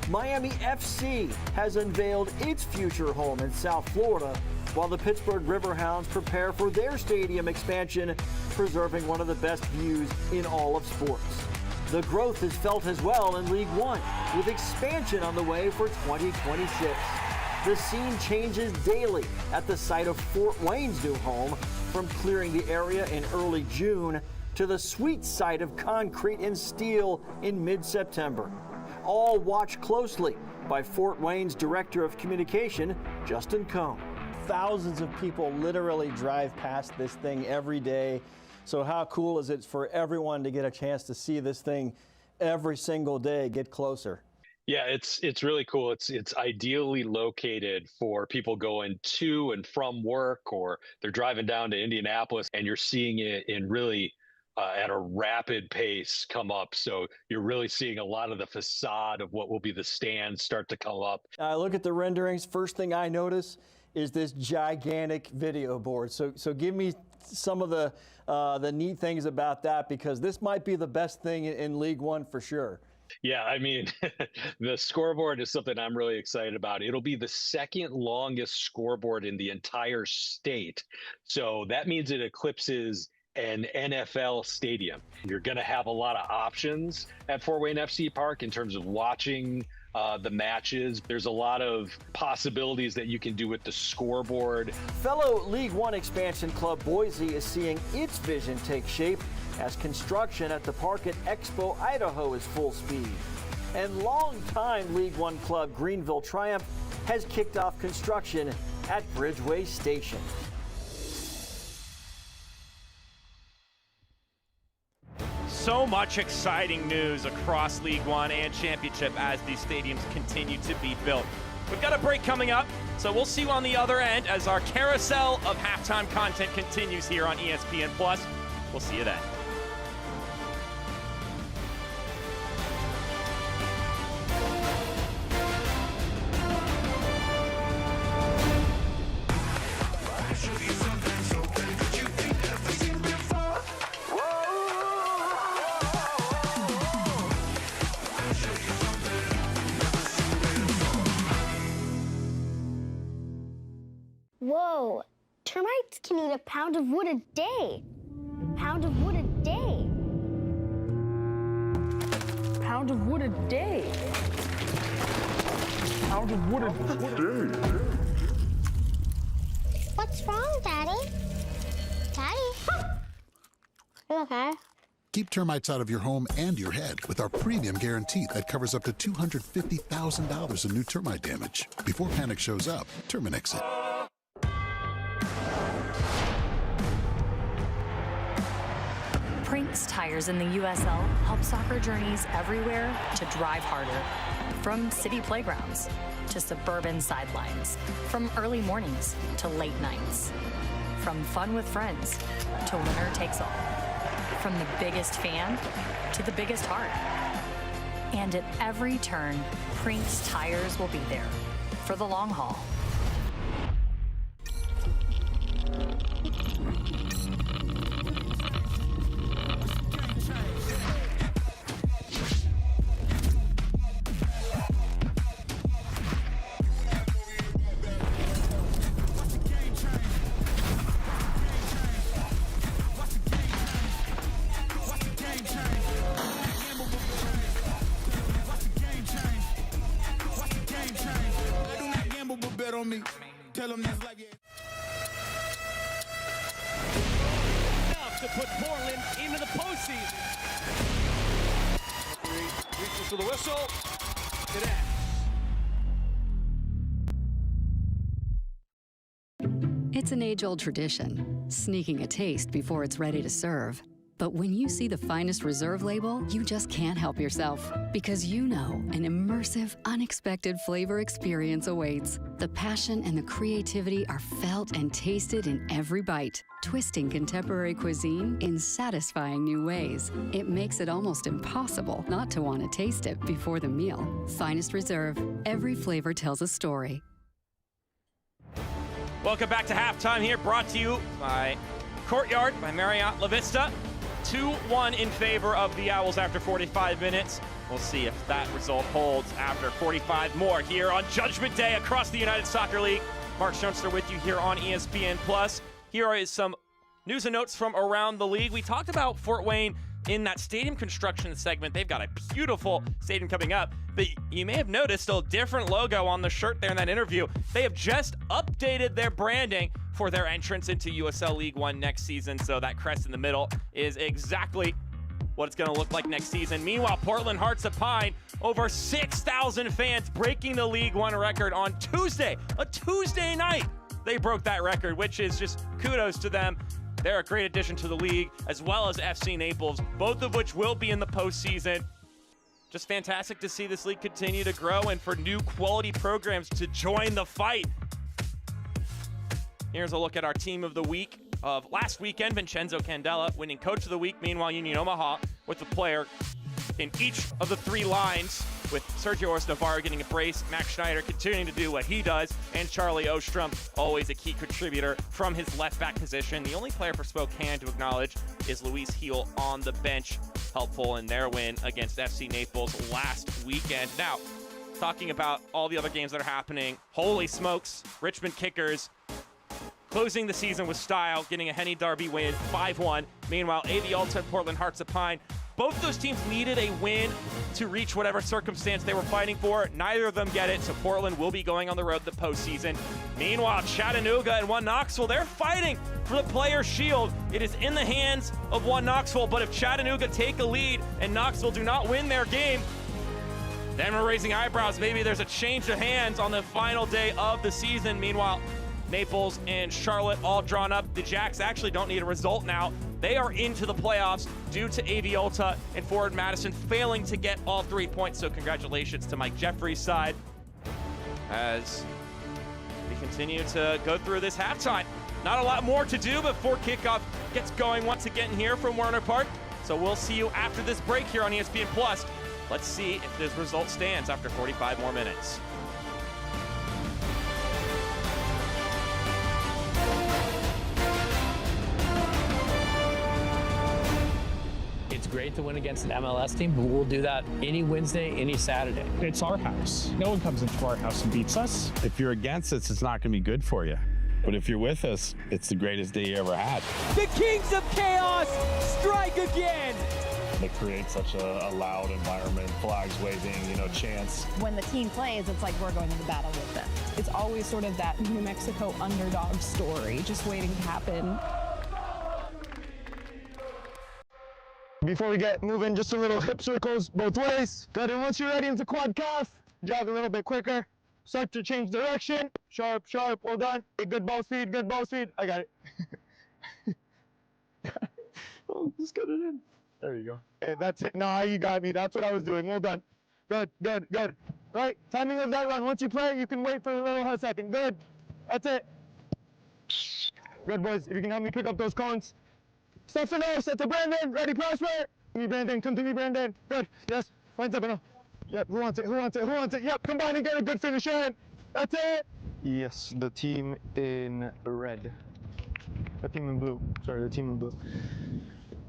[SPEAKER 5] Miami FC has unveiled its future home in South Florida, while the Pittsburgh Riverhounds prepare for their stadium expansion, preserving one of the best views in all of sports. The growth is felt as well in League One, with expansion on the way for 2026. The scene changes daily at the site of Fort Wayne's new home, from clearing the area in early June to the sweet sight of concrete and steel in mid-September. All watched closely by Fort Wayne's Director of Communication, Justin Cohn.
[SPEAKER 6] Thousands of people literally drive past this thing every day. So how cool is it for everyone to get a chance to see this thing every single day get closer?
[SPEAKER 7] Yeah, it's really cool. It's ideally located for people going to and from work, or they're driving down to Indianapolis, and you're seeing it in really at a rapid pace come up. So you're really seeing a lot of the facade of what will be the stands start to come up.
[SPEAKER 6] I look at the renderings. First thing I notice is this gigantic video board. So give me some of the neat things about that, because this might be the best thing in League One for sure.
[SPEAKER 7] Yeah, I mean, the scoreboard is something I'm really excited about. It'll be the second longest scoreboard in the entire state. So that means it eclipses an NFL stadium. You're going to have a lot of options at Fort Wayne FC Park in terms of watching the matches. There's a lot of possibilities that you can do with the scoreboard.
[SPEAKER 5] Fellow League One expansion club Boise is seeing its vision take shape as construction at the park at Expo, Idaho is full speed. And longtime League One club Greenville Triumph has kicked off construction at Bridgeway Station.
[SPEAKER 1] So much exciting news across League One and Championship as these stadiums continue to be built. We've got a break coming up, so we'll see you on the other end as our carousel of halftime content continues here on ESPN+. We'll see you then.
[SPEAKER 8] Whoa, termites can eat a pound of wood a day. Pound of wood a day. Pound of wood a day. Pound of wood a day. What's wrong, Daddy? Daddy? You okay?
[SPEAKER 9] Keep termites out of your home and your head with our premium guarantee that covers up to $250,000 in new termite damage. Before panic shows up, Terminix it.
[SPEAKER 10] Prinks tires in the USL help soccer journeys everywhere to drive harder. From city playgrounds to suburban sidelines. From early mornings to late nights. From fun with friends to winner takes all. From the biggest fan to the biggest heart. And at every turn, Prinks tires will be there for the long haul.
[SPEAKER 11] To put Portland into the postseason. Reaches for the whistle. It ends.
[SPEAKER 12] It's an age-old tradition, sneaking a taste before it's ready to serve. But when you see the Finest Reserve label, you just can't help yourself. Because you know an immersive, unexpected flavor experience awaits. The passion and the creativity are felt and tasted in every bite, twisting contemporary cuisine in satisfying new ways. It makes it almost impossible not to want to taste it before the meal. Finest Reserve. Every flavor tells a story.
[SPEAKER 1] Welcome back to halftime here, brought to you by Courtyard by Marriott La Vista. 2-1 in favor of the Owls after 45 minutes. We'll see if that result holds after 45 more here on Judgment Day across the United Soccer League. Mark Schoenster with you here on ESPN+. Here is some news and notes from around the league. We talked about Fort Wayne in that stadium construction segment. They've got a beautiful stadium coming up, but you may have noticed a different logo on the shirt there in that interview. They have just updated their branding for their entrance into USL League One next season, so that crest in the middle is exactly what it's going to look like next season. Meanwhile, Portland Hearts of Pine, over 6,000 fans breaking the League One record on Tuesday, a Tuesday night. They broke that record, which is just kudos to them. They're a great addition to the league, as well as FC Naples, both of which will be in the postseason. Just fantastic to see this league continue to grow and for new quality programs to join the fight. Here's a look at our team of the week of last weekend. Vincenzo Candela winning coach of the week. Meanwhile, Union Omaha with the player in each of the three lines, with Sergio Ors Navarro getting a brace, Max Schneider continuing to do what he does, and Charlie Ostrom, always a key contributor from his left back position. The only player for Spokane to acknowledge is Luis Heel on the bench, helpful in their win against FC Naples last weekend. Now, talking about all the other games that are happening, holy smokes, Richmond Kickers closing the season with style, getting a Henny Derby win, 5-1. Meanwhile, AV Alta and Portland Hearts of Pine Both of those teams needed a win to reach whatever circumstance they were fighting for. Neither of them get it, so Portland will be going on the road the postseason. Meanwhile, Chattanooga and One Knoxville, they're fighting for the Players' Shield. It is in the hands of One Knoxville, but if Chattanooga take a lead and Knoxville do not win their game, then we're raising eyebrows. Maybe there's a change of hands on the final day of the season. Meanwhile, Naples and Charlotte all drawn up. The Jacks actually don't need a result now. They are into the playoffs due to Aviolta and Forward Madison failing to get all 3 points. So congratulations to Mike Jeffrey's side as we continue to go through this halftime. Not a lot more to do before kickoff gets going once again here from Werner Park. So we'll see you after this break here on ESPN Plus. Let's see if this result stands after 45 more minutes.
[SPEAKER 13] It's great to win against an MLS team, but we'll do that any Wednesday, any Saturday.
[SPEAKER 14] It's our house. No one comes into our house and beats us.
[SPEAKER 15] If you're against us, it's not going to be good for you. But if you're with us, it's the greatest day you ever had.
[SPEAKER 11] The Kings of Chaos strike again.
[SPEAKER 14] They create such a loud environment, flags waving, chants.
[SPEAKER 16] When the team plays, it's like we're going to the battle with them. It's always sort of that New Mexico underdog story, just waiting to happen.
[SPEAKER 4] Before we get moving, just a little hip circles both ways. Good, and once you're ready into quad calf, jog a little bit quicker. Start to change direction. Sharp, sharp, well done. Good ball speed, good ball speed. I got it. Oh, just got it in. There you go. Hey, that's it. No, you got me. That's what I was doing. Well done. Good, good, good. Right, timing of that run. Once you play, you can wait for a little second. Good. That's it. Good, boys. If you can help me pick up those cones. Step for no, set to Brandon. Ready, prosper. Brandon, come to me, Brandon. Good. Yes. Find something. Yep. Who wants it? Who wants it? Who wants it? Yep. Combine and get a good finish in. That's it. Yes, the team in red. The team in blue. Sorry, the team in blue.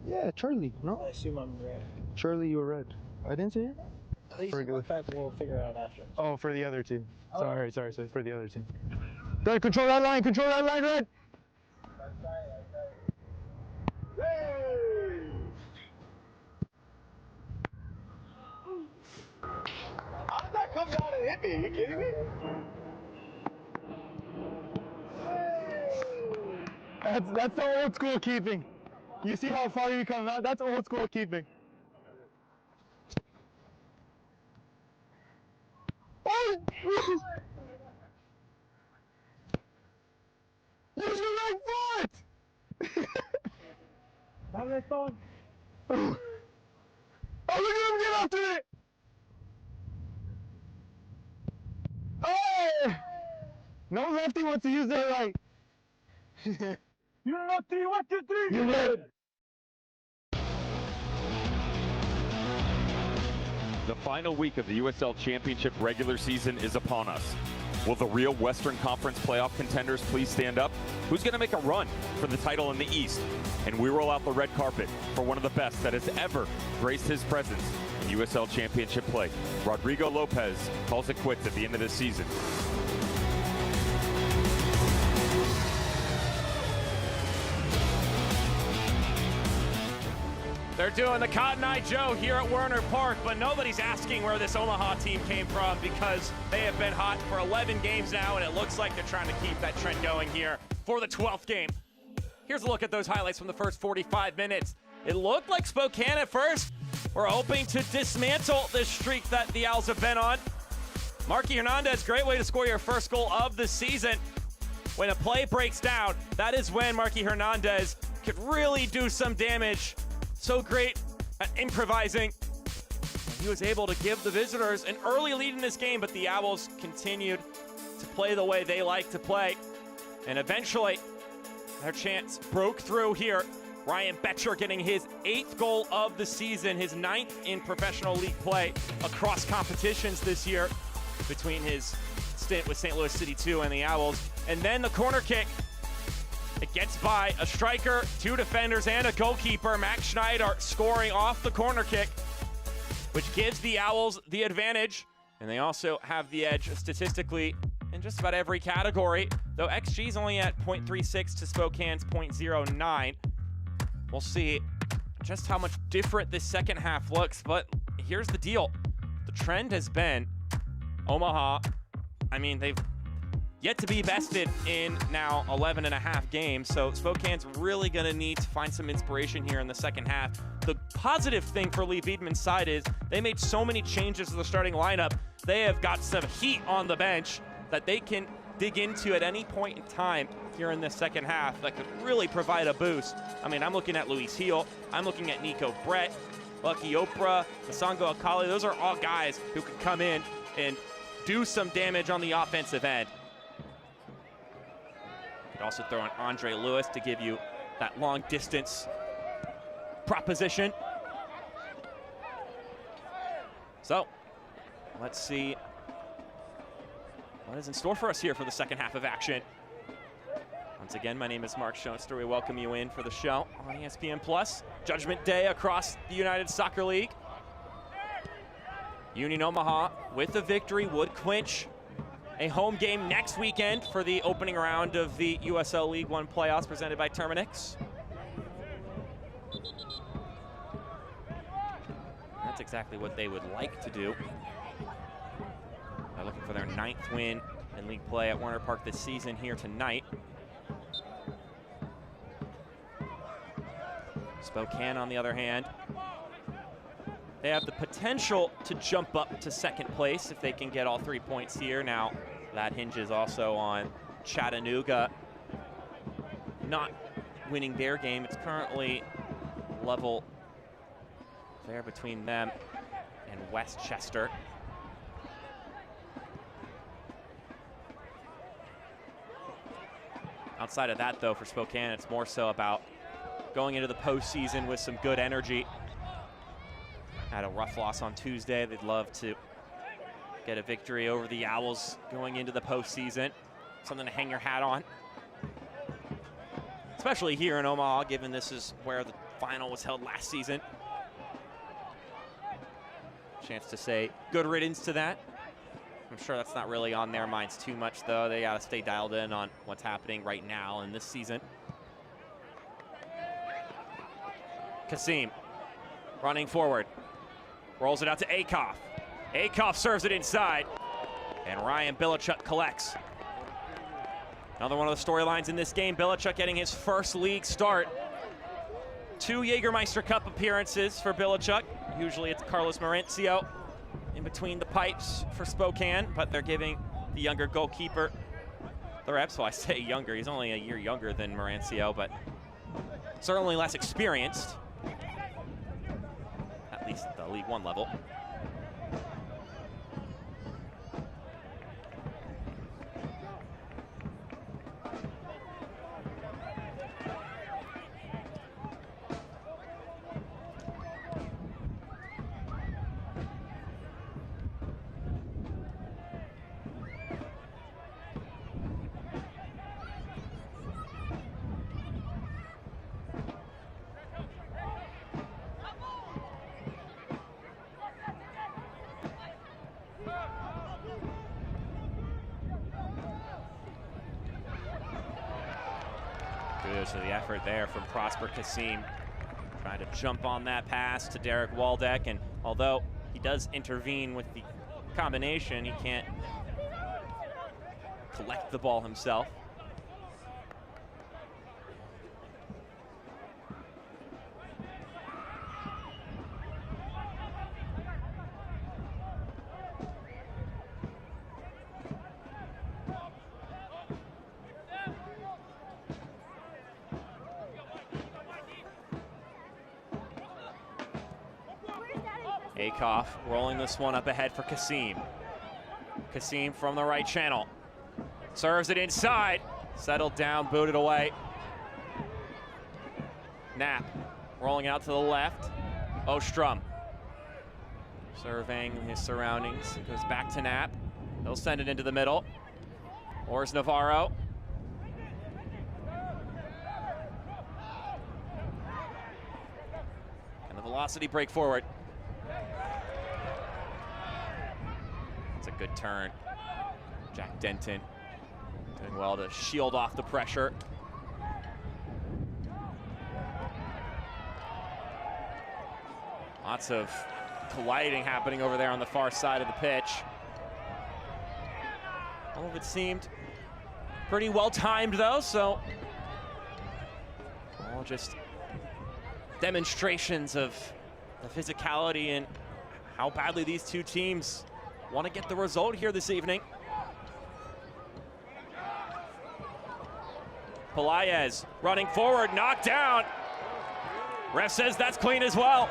[SPEAKER 4] Yeah, Charlie. No.
[SPEAKER 17] I assume I'm red.
[SPEAKER 4] Charlie, you were red. I didn't say it.
[SPEAKER 17] In fact, we'll figure it out after.
[SPEAKER 4] Oh, for the other team. Oh. Sorry. For the other team. Good. Control that line. Control that line, red. How did that come down and hit me? Are you kidding me? That's the old school keeping. You see how far you come out? That's old school keeping. Oh! Use your right foot!
[SPEAKER 17] How's that going?
[SPEAKER 4] Oh, look at him get after it! Oh! No lefty wants to use their right. You're not 3, 1, 2, 3. You're red.
[SPEAKER 18] The final week of the USL Championship regular season is upon us. Will the real Western Conference playoff contenders please stand up? Who's going to make a run for the title in the East? And we roll out the red carpet for one of the best that has ever graced his presence in USL Championship play. Rodrigo Lopez calls it quits at the end of this season.
[SPEAKER 1] They're doing the Cotton Eye Joe here at Werner Park, but nobody's asking where this Omaha team came from because they have been hot for 11 games now, and it looks like they're trying to keep that trend going here for the 12th game. Here's a look at those highlights from the first 45 minutes. It looked like Spokane at first were hoping to dismantle this streak that the Owls have been on. Marky Hernandez, great way to score your first goal of the season. When a play breaks down, that is when Marky Hernandez could really do some damage. So great at improvising. He was able to give the visitors an early lead in this game, but the Owls continued to play the way they like to play. And eventually, their chance broke through here. Ryan Betcher getting his 8th goal of the season, his 9th in professional league play across competitions this year between his stint with St. Louis City 2 and the Owls. And then the corner kick. It gets by a striker, 2 defenders, and a goalkeeper. Max Schneider scoring off the corner kick, which gives the Owls the advantage. And they also have the edge statistically in just about every category, though XG is only at 0.36 to Spokane's 0.09. We'll see just how much different this second half looks, but here's the deal. The trend has been Omaha, I mean, they've yet to be bested in now 11 and a half games, so Spokane's really going to need to find some inspiration here in the second half. The positive thing for Lee Wiedemann's side is they made so many changes to the starting lineup. They have got some heat on the bench that they can dig into at any point in time here in the second half that could really provide a boost. I mean, I'm looking at Luis Heel, I'm looking at Nico Brett, Lucky Oprah, Masongo Akali. Those are all guys who could come in and do some damage on the offensive end. Could also throw in Andre Lewis to give you that long distance proposition. So let's see what is in store for us here for the second half of action. Once again, my name is Mark Schoenster. We welcome you in for the show on ESPN+. Judgment Day across the United Soccer League. Union Omaha with a victory would clinch a home game next weekend for the opening round of the USL League One playoffs presented by Terminix. That's exactly what they would like to do. They're looking for their 9th win in league play at Warner Park this season here tonight. Spokane, on the other hand, they have the potential to jump up to second place if they can get all 3 points here. Now, that hinges also on Chattanooga not winning their game. It's currently level there between them and Westchester. Outside of that, though, for Spokane, it's more so about going into the postseason with some good energy. Had a rough loss on Tuesday. They'd love to get a victory over the Owls going into the postseason. Something to hang your hat on. Especially here in Omaha, given this is where the final was held last season. Chance to say good riddance to that. I'm sure that's not really on their minds too much, though. They got to stay dialed in on what's happening right now in this season. Kasim running forward. Rolls it out to Akoff. Akoff serves it inside. And Ryan Bilichuk collects. Another one of the storylines in this game, Bilichuk getting his first league start. 2 Jägermeister Cup appearances for Bilichuk. Usually it's Carlos Marencio in between the pipes for Spokane, but they're giving the younger goalkeeper the reps. Well, I say younger, he's only a year younger than Marencio, but certainly less experienced, at least at the League One level. To the effort there from Prosper Kasim, trying to jump on that pass to Derek Waldeck, and although he does intervene with the combination, he can't collect the ball himself. Akoff rolling this one up ahead for Kasim. Kasim from the right channel. Serves it inside. Settled down, booted away. Knapp rolling out to the left. Ostrom surveying his surroundings. It goes back to Knapp. He'll send it into the middle. Ors Navarro. And the velocity break forward. It's a good turn. Jack Denton doing well to shield off the pressure. Lots of colliding happening over there on the far side of the pitch. All of it seemed pretty well timed though, so all just demonstrations of the physicality and how badly these two teams want to get the result here this evening. Pelaez running forward, knocked down. Ref says that's clean as well.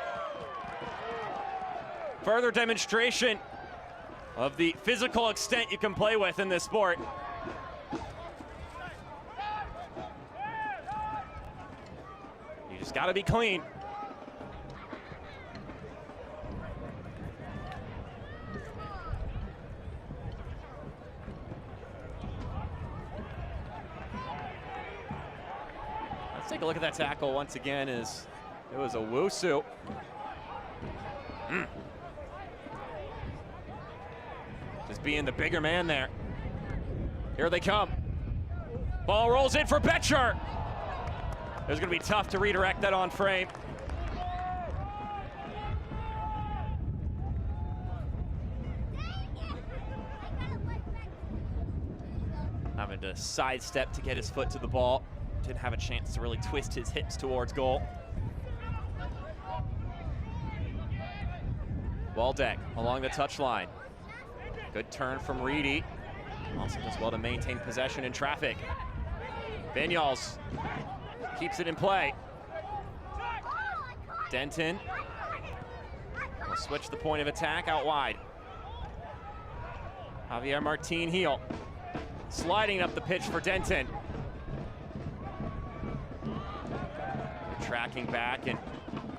[SPEAKER 1] Further demonstration of the physical extent you can play with in this sport. You just gotta be clean. Let's take a look at that tackle once again. It was a Wusu. Just being the bigger man there. Here they come. Ball rolls in for Betcher. It's going to be tough to redirect that on frame. Having to sidestep to get his foot to the ball. Didn't have a chance to really twist his hips towards goal. Waldeck along the touchline. Good turn from Reedy. Also does well to maintain possession in traffic. Vinyals keeps it in play. Denton will switch the point of attack out wide. Javier Martin heel. Sliding up the pitch for Denton. Tracking back, and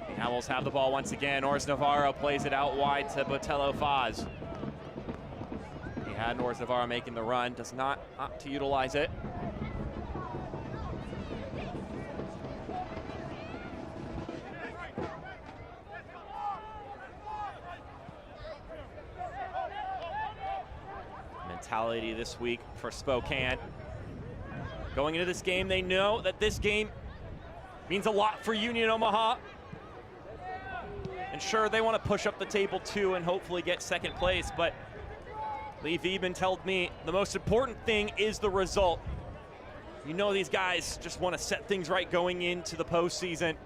[SPEAKER 1] the Owls have the ball once again. Ors Navarro plays it out wide to Botello Faz. He had Ors Navarro making the run, does not opt to utilize it. Mentality this week for Spokane. Going into this game, they know that this game means a lot for Union Omaha. And sure, they want to push up the table too and hopefully get second place, but Lee Viebman told me the most important thing is the result. You know these guys just want to set things right going into the postseason.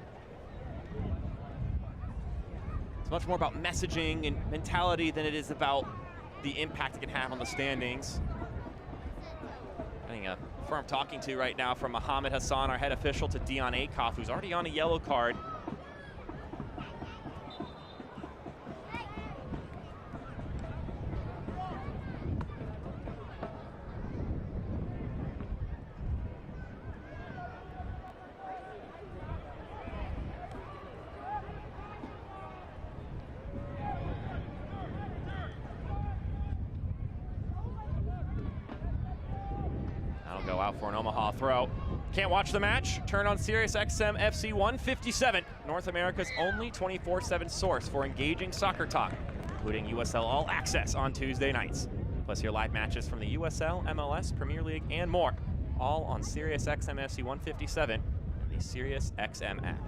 [SPEAKER 1] It's much more about messaging and mentality than it is about the impact it can have on the standings. Getting a firm talking to right now from Mohammed Hassan, our head official, to Dion Akoff, who's already on a yellow card. Go out for an Omaha throw. Can't watch the match? Turn on Sirius XM FC 157, North America's only 24/7 source for engaging soccer talk, including USL All Access on Tuesday nights. Plus hear live matches from the USL, MLS, Premier League, and more, all on Sirius XM FC 157 and the Sirius XM app.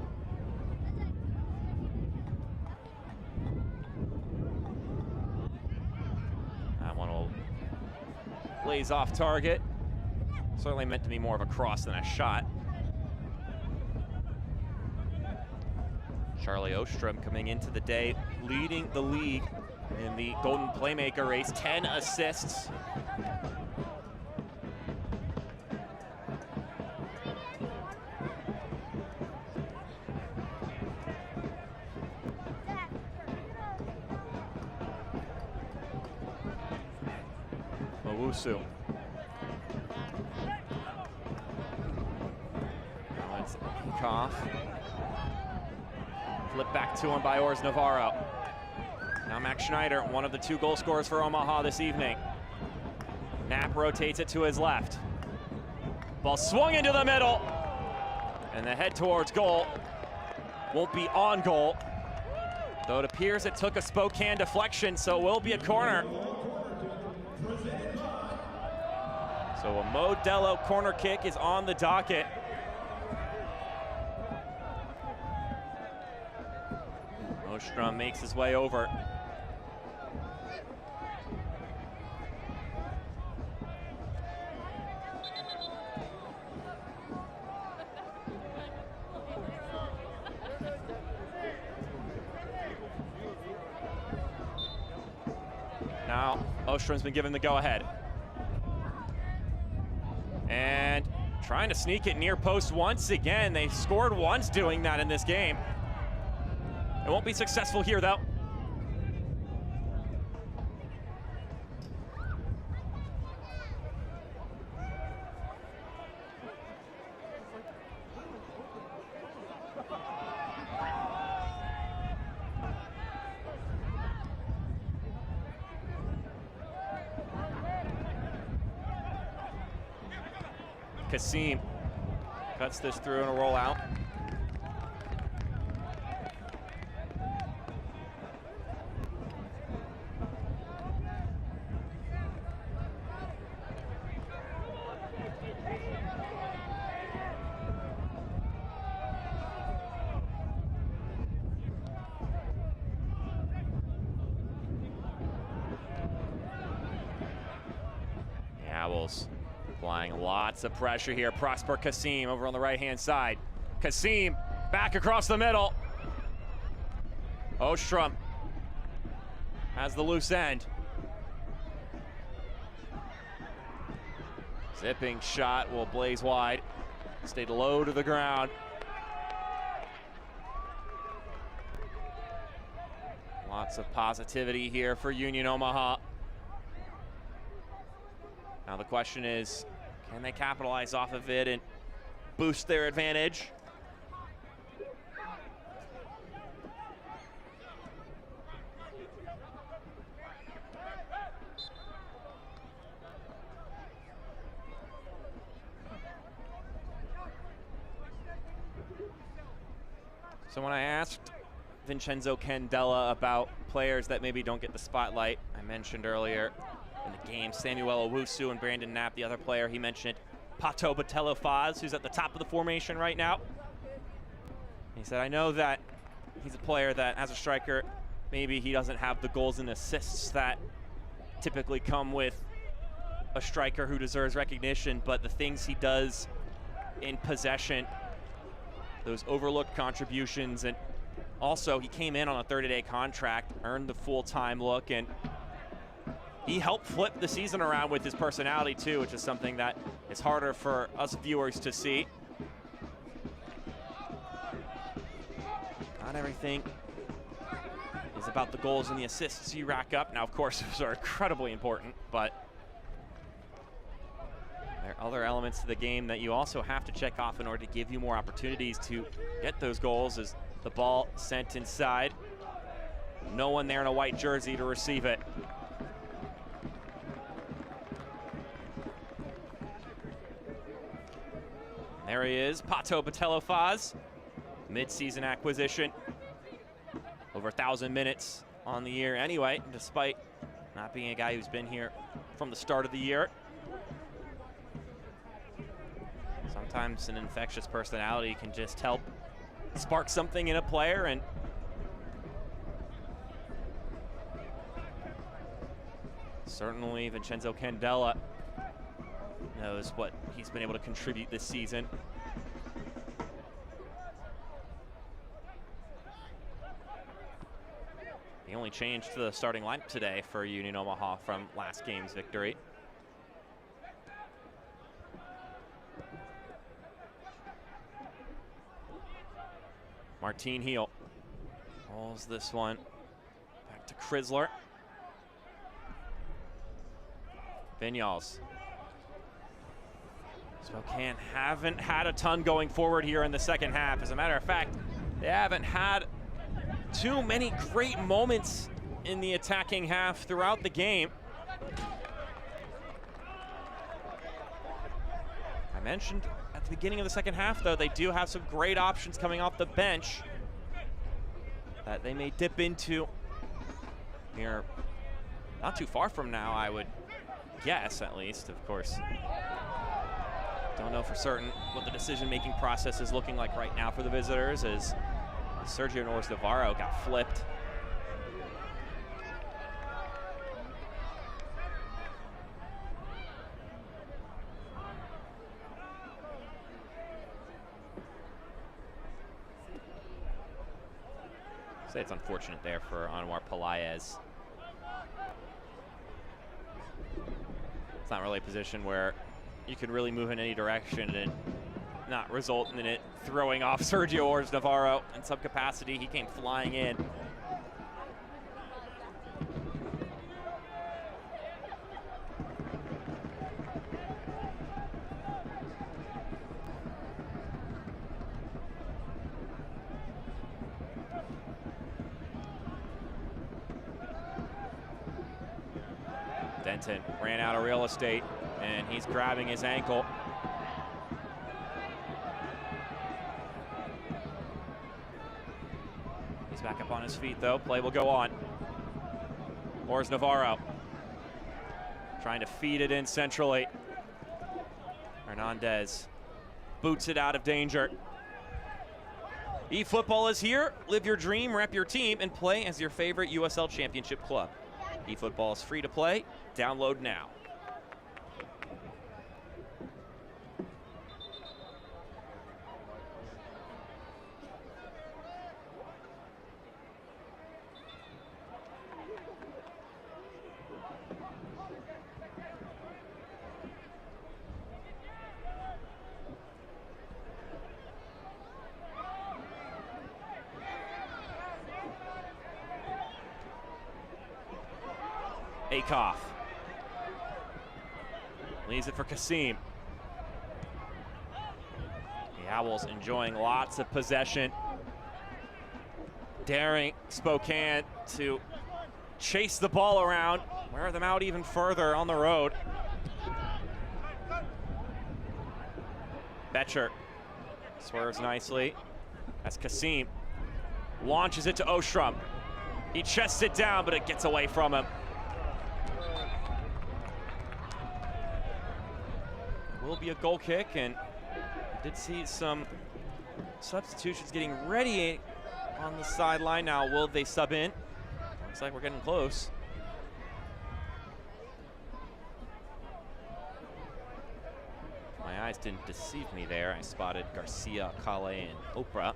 [SPEAKER 1] That one will blaze off target. Certainly meant to be more of a cross than a shot. Charlie Ostrom coming into the day, leading the league in the Golden Playmaker race, 10 assists. Owusu. Off. Flip back to him by Ors Navarro. Now Max Schneider, one of the two goal scorers for Omaha this evening. Knapp rotates it to his left. Ball swung into the middle. And the head towards goal. Won't be on goal. Though it appears it took a Spokane deflection, so it will be a corner. So a Modelo corner kick is on the docket. Ostrom makes his way over. Now, Ostrom's been given the go-ahead. And trying to sneak it near post once again. They scored once doing that in this game. It won't be successful here, though. Kasim cuts this through and a rollout. The Owls applying lots of pressure here. Prosper Kasim over on the right-hand side. Kasim back across the middle. Ostrom has the loose end. Zipping shot will blaze wide. Stayed low to the ground. Lots of positivity here for Union Omaha. Now the question is, can they capitalize off of it and boost their advantage? So when I asked Vincenzo Candela about players that maybe don't get the spotlight, I mentioned earlier in the game Samuel Owusu and Brandon Knapp, the other player he mentioned, Pato Botello-Faz, who's at the top of the formation right now. He said, I know that he's a player that, as a striker, maybe he doesn't have the goals and assists that typically come with a striker who deserves recognition, but the things he does in possession, those overlooked contributions, and also he came in on a 30-day contract, earned the full-time look, and he helped flip the season around with his personality too, which is something that is harder for us viewers to see. Not everything is about the goals and the assists you rack up. Now, of course, those are incredibly important, but there are other elements to the game that you also have to check off in order to give you more opportunities to get those goals. As the ball sent inside, no one there in a white jersey to receive it. There he is, Pato Botello-Faz, mid-season acquisition. Over 1,000 minutes on the year anyway, despite not being a guy who's been here from the start of the year. Sometimes an infectious personality can just help spark something in a player, and certainly Vincenzo Candela knows what he's been able to contribute this season. The only change to the starting lineup today for Union Omaha from last game's victory. Martin Heel pulls this one back to Chrysler. Vinyals. Spokane haven't had a ton going forward here in the second half. As a matter of fact, they haven't had too many great moments in the attacking half throughout the game. I mentioned at the beginning of the second half, though, they do have some great options coming off the bench that they may dip into here not too far from now, I would guess, at least. Of course, don't know for certain what the decision-making process is looking like right now for the visitors, as Sergio Norris Navarro got flipped. Say it's unfortunate there for Anwar Pelaez. It's not really a position where you can really move in any direction and not result in it throwing off Sergio Norris Navarro in some capacity. He came flying in. Denton ran out of real estate, and he's grabbing his ankle. He's back up on his feet, though. Play will go on. Norris Navarro trying to feed it in centrally. Hernandez boots it out of danger. eFootball is here. Live your dream, rep your team, and play as your favorite USL Championship club. eFootball is free to play. Download now. Akoff leaves it for Kasim. The Owls enjoying lots of possession, daring Spokane to chase the ball around, wear them out even further on the road. Betcher swerves nicely as Kasim launches it to Ostrom. He chests it down, but it gets away from him. Will be a goal kick, and I did see some substitutions getting ready on the sideline. Now, will they sub in? Looks like we're getting close. My eyes didn't deceive me there. I spotted Garcia, Kale, and Oprah.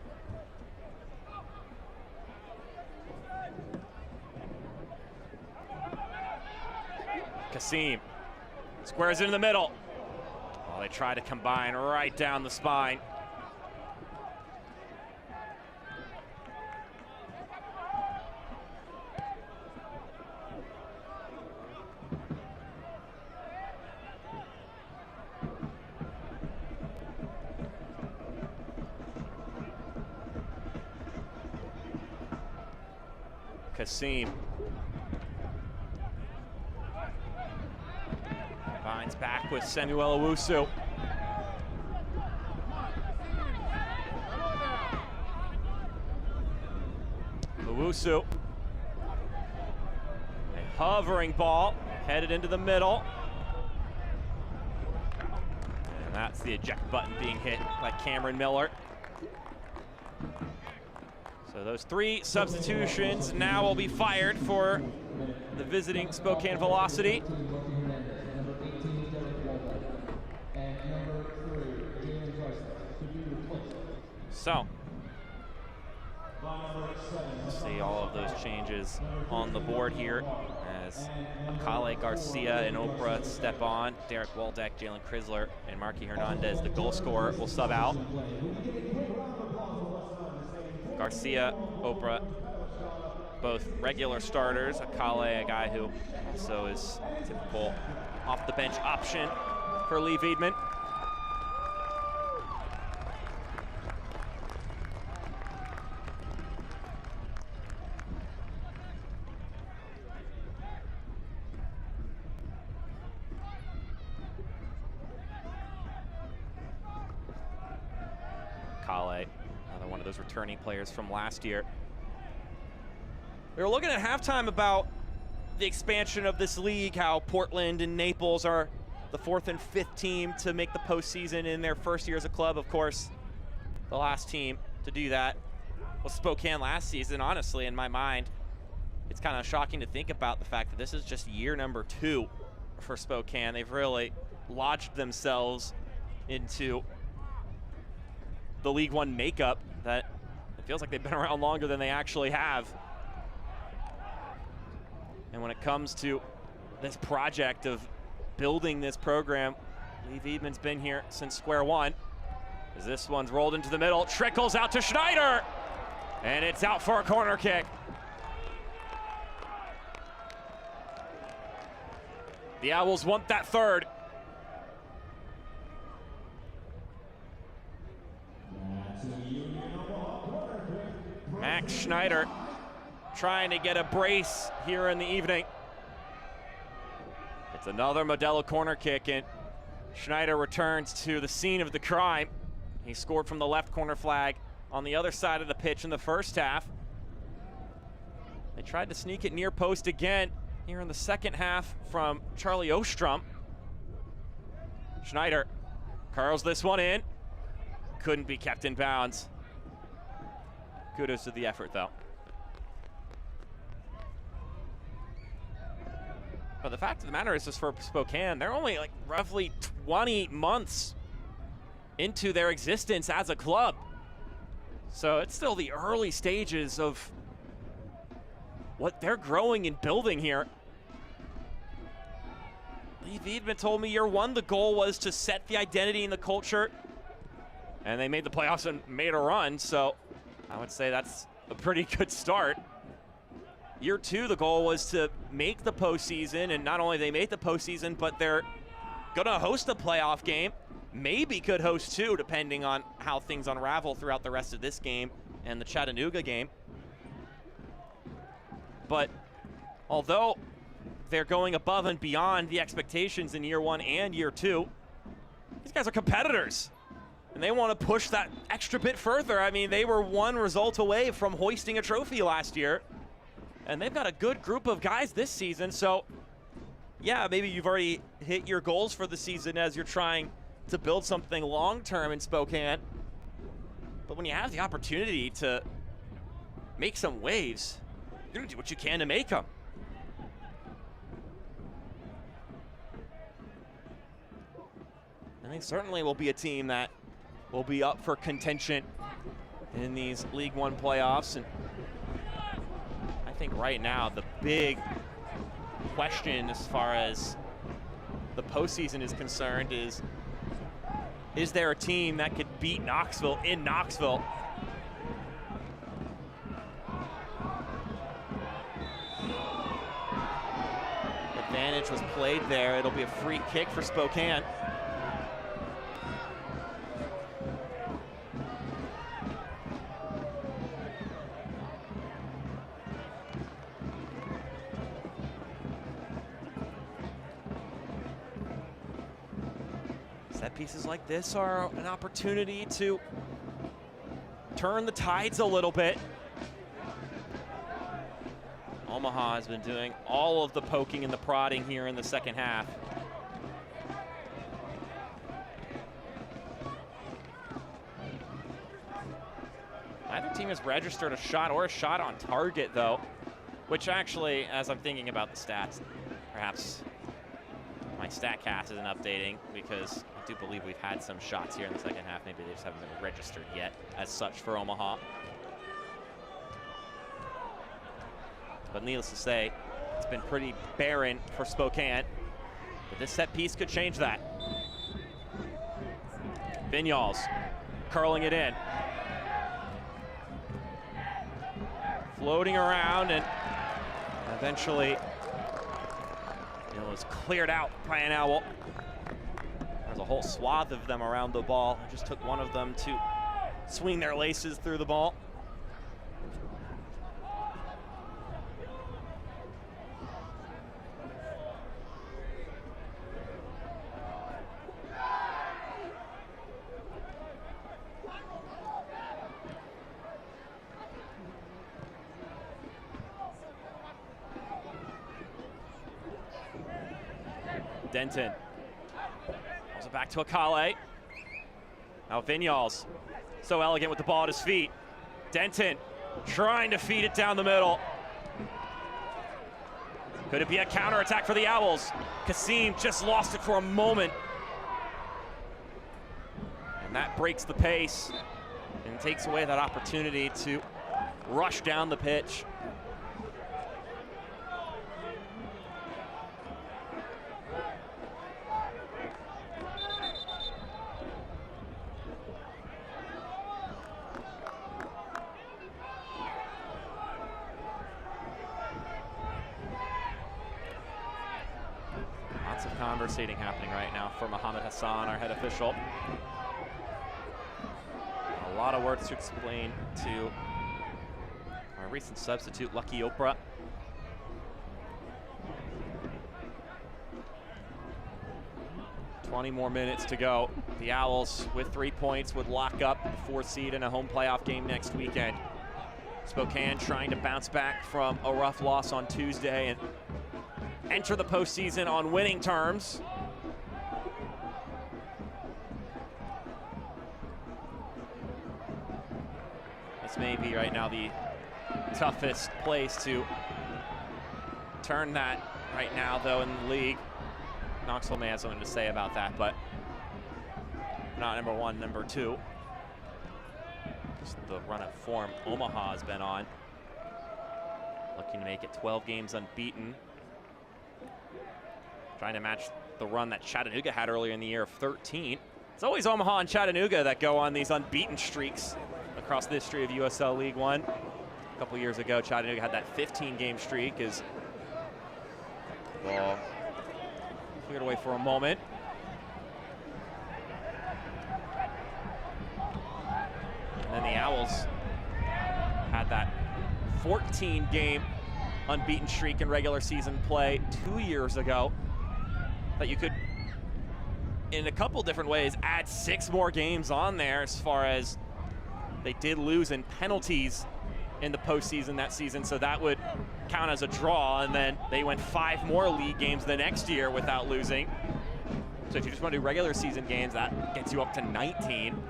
[SPEAKER 1] Kasim squares it in the middle. Well, they try to combine right down the spine. Kasim combines back with Samuel Owusu. Owusu, a hovering ball headed into the middle. And that's the eject button being hit by Cameron Miller. So those three substitutions now will be fired for the visiting Spokane Velocity. So, see all of those changes on the board here as Kale, Garcia, and Oprah step on. Derek Waldeck, Jalen Crisler, and Marky Hernandez, the goal scorer, will sub out. Garcia, Oprah, both regular starters. Kale, a guy who also is typical off-the-bench option for Lee Wiedemann. Kale, another one of those returning players from last year. We were looking at halftime about the expansion of this league, how Portland and Naples are the 4th and 5th team to make the postseason in their first year as a club. Of course, the last team to do that was Spokane last season, honestly, in my mind. It's kind of shocking to think about the fact that this is just year number 2 for Spokane. They've really lodged themselves into the League One makeup that it feels like they've been around longer than they actually have. And when it comes to this project of building this program, Lee Viedman's been here since square one. As this one's rolled into the middle, trickles out to Schneider, and it's out for a corner kick. The Owls want that third. Max Schneider trying to get a brace here in the evening. It's another Modelo corner kick, and Schneider returns to the scene of the crime. He scored from the left corner flag on the other side of the pitch in the first half. They tried to sneak it near post again here in the second half from Charlie Ostrom. Schneider curls this one in. Couldn't be kept in bounds. Kudos to the effort, though. But the fact of the matter is, just for Spokane, they're only like roughly 20 months into their existence as a club. So it's still the early stages of what they're growing and building here. Lee Viedman told me year one, the goal was to set the identity and the culture. And they made the playoffs and made a run, so I would say that's a pretty good start. Year two, the goal was to make the postseason, and not only they made the postseason, but they're gonna host a playoff game. Maybe could host two, depending on how things unravel throughout the rest of this game and the Chattanooga game. But although they're going above and beyond the expectations in year one and year two, these guys are competitors. And they want to push that extra bit further. I mean, they were one result away from hoisting a trophy last year. And they've got a good group of guys this season. So, yeah, maybe you've already hit your goals for the season as you're trying to build something long-term in Spokane. But when you have the opportunity to make some waves, you're going to do what you can to make them. And they certainly will be a team that will be up for contention in these League One playoffs. And I think right now the big question as far as the postseason is concerned is there a team that could beat Knoxville in Knoxville? Advantage was played there. It'll be a free kick for Spokane. Set pieces like this are an opportunity to turn the tides a little bit. Omaha has been doing all of the poking and the prodding here in the second half. Neither team has registered a shot or a shot on target, though, which actually, as I'm thinking about the stats, perhaps my StatCast isn't updating, because I do believe we've had some shots here in the second half. Maybe they just haven't been registered yet as such for Omaha. But needless to say, it's been pretty barren for Spokane. But this set piece could change that. Vinyals curling it in. Floating around, and eventually it was cleared out by an Owl. There's a whole swath of them around the ball. It just took one of them to swing their laces through the ball. Denton. Pulls it back to Akale. Now Vinyals. So elegant with the ball at his feet. Denton trying to feed it down the middle. Could it be a counterattack for the Owls? Kasim just lost it for a moment. And that breaks the pace and takes away that opportunity to rush down the pitch. Lots of conversating happening right now for Mohammed Hassan, our head official. A lot of words to explain to our recent substitute, Lucky Oprah. "20 more minutes to go. The Owls, with 3 points, would lock up the 4th seed in a home playoff game next weekend. Spokane trying to bounce back from a rough loss on Tuesday and enter the postseason on winning terms. This may be right now the toughest place to turn that right now, though, in the league. Knoxville may have something to say about that, but not number 1, number 2. Just the run of form Omaha has been on. Looking to make it 12 games unbeaten. Trying to match the run that Chattanooga had earlier in the year of 13. It's always Omaha and Chattanooga that go on these unbeaten streaks across the history of USL League One. A couple years ago, Chattanooga had that 15-game streak as ball cleared away for a moment. And then the Owls had that 14-game unbeaten streak in regular season play 2 years ago. That you could, in a couple different ways, add 6 more games on there, as far as they did lose in penalties in the postseason that season, so that would count as a draw, and then they went 5 more league games the next year without losing. So if you just want to do regular season games, that gets you up to 19.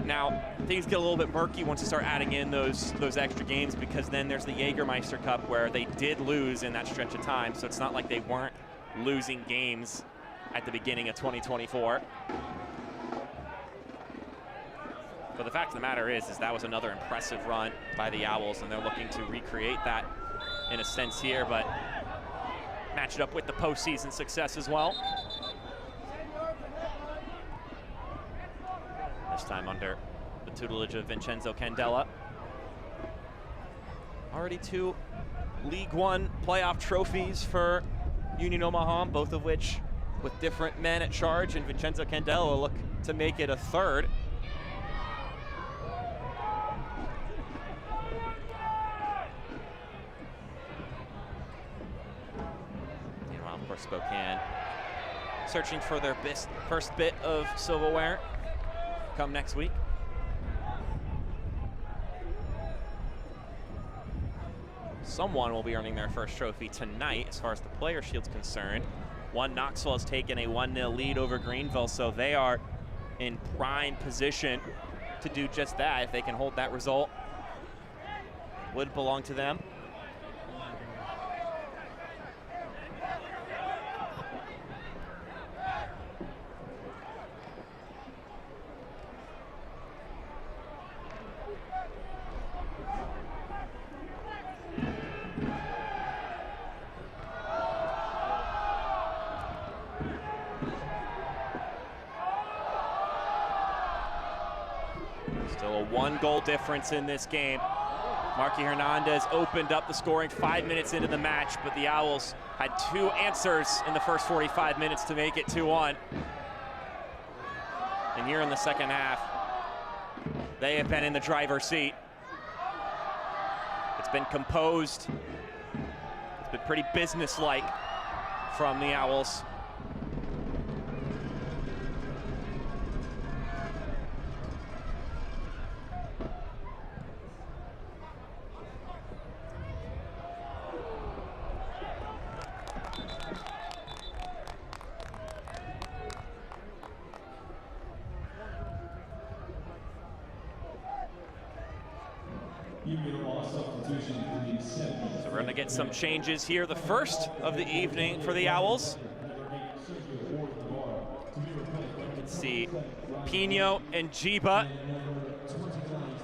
[SPEAKER 1] Now, things get a little bit murky once you start adding in those extra games, because then there's the Jägermeister Cup where they did lose in that stretch of time, so it's not like they weren't losing games at the beginning of 2024. But the fact of the matter is that was another impressive run by the Owls, and they're looking to recreate that in a sense here, but match it up with the postseason success as well. This time under the tutelage of Vincenzo Candela. Already 2 League One playoff trophies for Union Omaha, both of which with different men at charge, and Vincenzo Candela will look to make it a 3rd. Meanwhile, of course, Spokane searching for their first bit of silverware come next week. Someone will be earning their first trophy tonight as far as the Player Shield's concerned. Knoxville has taken a 1-0 lead over Greenville, so they are in prime position to do just that. If they can hold that result, would belong to them. Still a 1-goal difference in this game. Marky Hernandez opened up the scoring 5 minutes into the match, but the Owls had 2 answers in the first 45 minutes to make it 2-1. And here in the second half, they have been in the driver's seat. It's been composed. It's been pretty businesslike from the Owls.
[SPEAKER 19] Union Omaha
[SPEAKER 1] So we're going to get some changes here. The first of the evening for the Owls. You can see Pino and Jiba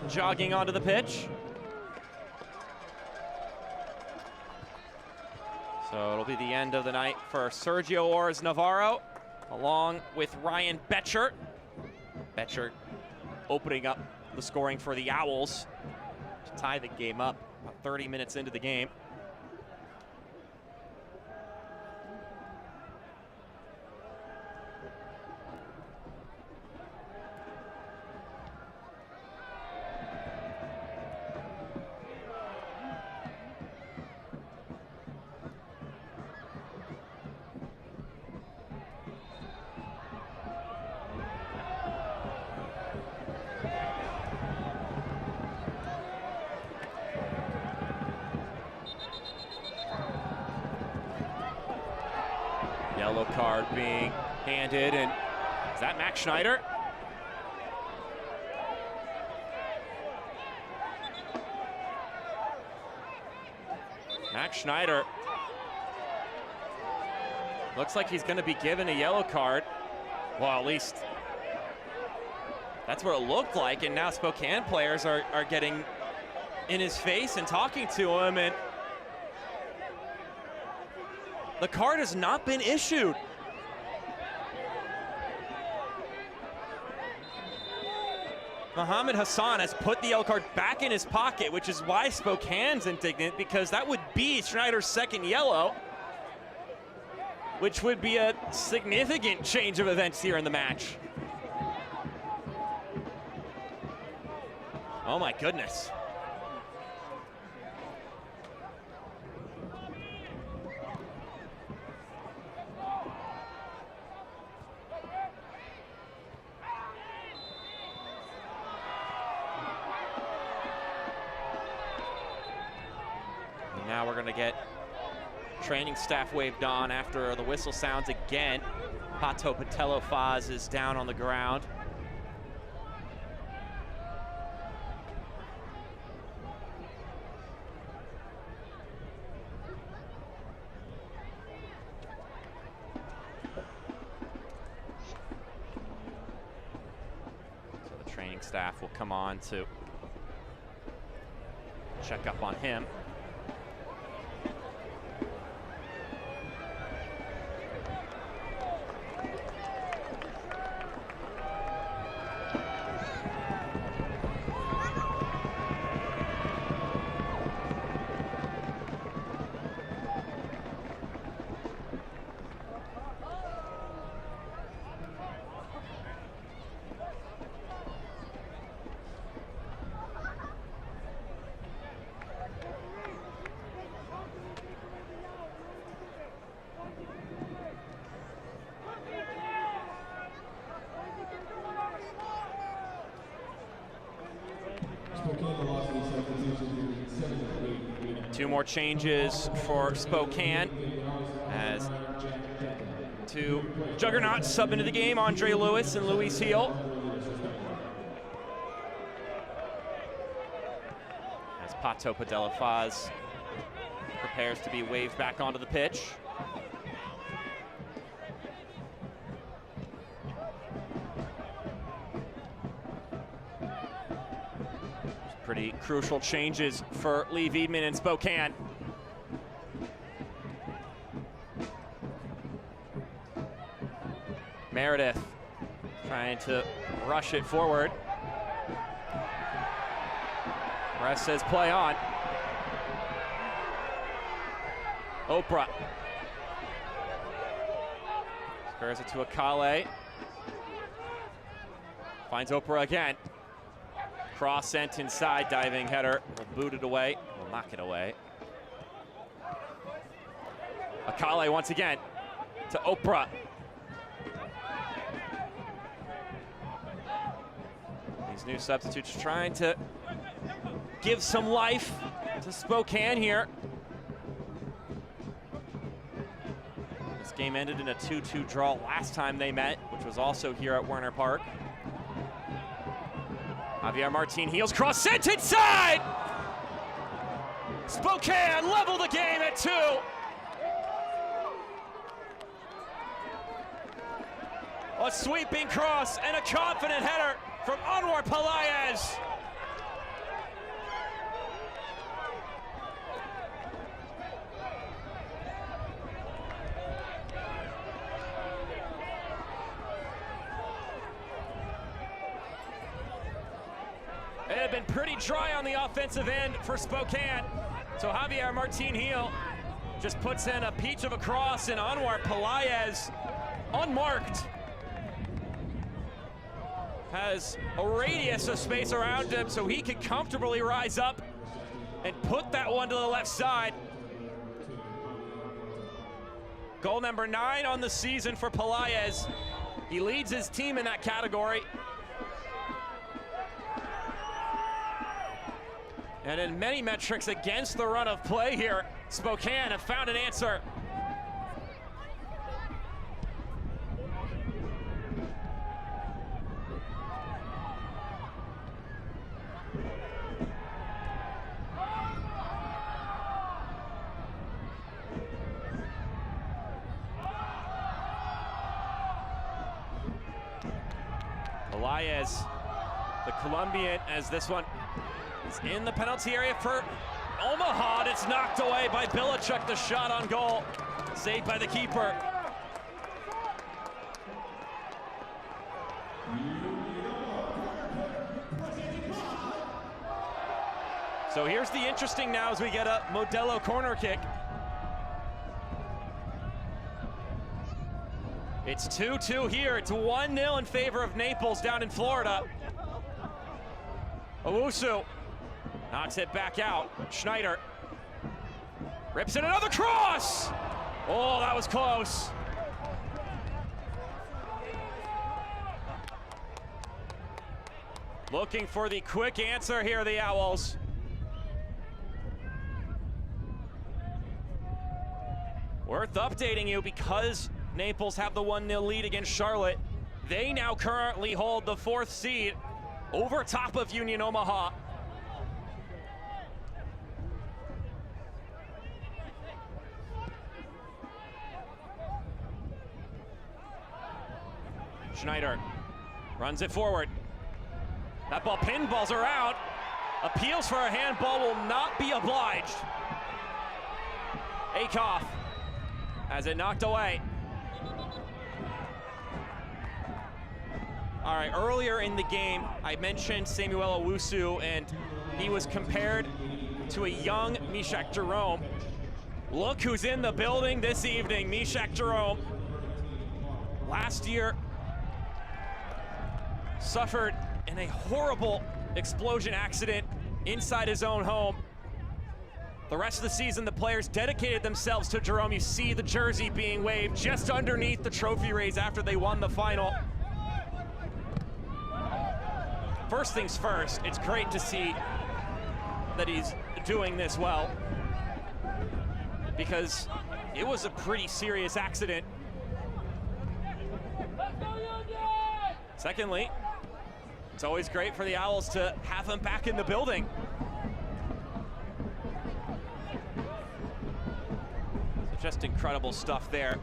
[SPEAKER 1] jogging onto the pitch. So it'll be the end of the night for Sergio Ores Navarro, along with Ryan Betcher. Betcher opening up the scoring for the Owls to tie the game up about 30 minutes into the game. Yellow card being handed, and is that Max Schneider? Max Schneider looks like he's going to be given a yellow card. Well, at least that's what it looked like, and now Spokane players are getting in his face and talking to him, and the card has not been issued. Mohamed Hassan has put the yellow card back in his pocket, which is why Spokane's indignant, because that would be Schneider's second yellow, which would be a significant change of events here in the match. Oh my goodness. Now we're going to get training staff waved on after the whistle sounds again. Pato Patello Faz is down on the ground. So the training staff will come on to check up on him. Two more changes for Spokane as two juggernauts sub into the game, Andre Lewis and Luis Heel. As Pato Patello Faz prepares to be waved back onto the pitch. Pretty crucial changes for Lee Wiedemann and Spokane. Meredith trying to rush it forward. Rest says play on. Oprah spares it to Akale. Finds Oprah again. Cross sent inside, diving header. Will boot it away. Will knock it away. Akale once again to Oprah. These new substitutes trying to give some life to Spokane here. This game ended in a 2-2 draw last time they met, which was also here at Werner Park. Javier Martin heels, cross sent inside! Spokane level the game at 2. A sweeping cross and a confident header from Anwar Pelaez. It had been pretty dry on the offensive end for Spokane. So Javier Martin-Gil just puts in a peach of a cross, and Anwar Pelaez, unmarked, has a radius of space around him so he can comfortably rise up and put that one to the left side. Goal number 9 on the season for Pelaez. He leads his team in that category. And in many metrics against the run of play here, Spokane have found an answer. Pelaez, the Colombian, as this one is in the penalty area for Omaha. It's knocked away by Bilichuk, the shot on goal. Saved by the keeper. So here's the interesting now as we get a Modelo corner kick. It's 2-2 here. It's 1-0 in favor of Naples down in Florida. Owusu knocks it back out. Schneider rips in another cross. Oh, that was close. Looking for the quick answer here, the Owls. Worth updating you because Naples have the 1-0 lead against Charlotte. They now currently hold the 4th seed over top of Union Omaha. Schneider runs it forward. That ball pinballs around. Appeals for a handball, will not be obliged. Akoff has it knocked away. All right, earlier in the game, I mentioned Samuel Owusu, and he was compared to a young Meshach Jerome. Look who's in the building this evening, Meshach Jerome. Last year, suffered in a horrible explosion accident inside his own home. The rest of the season, the players dedicated themselves to Jerome. You see the jersey being waved just underneath the trophy raise after they won the final. First things first, it's great to see that he's doing this well, because it was a pretty serious accident. Secondly, it's always great for the Owls to have him back in the building. So just incredible stuff there.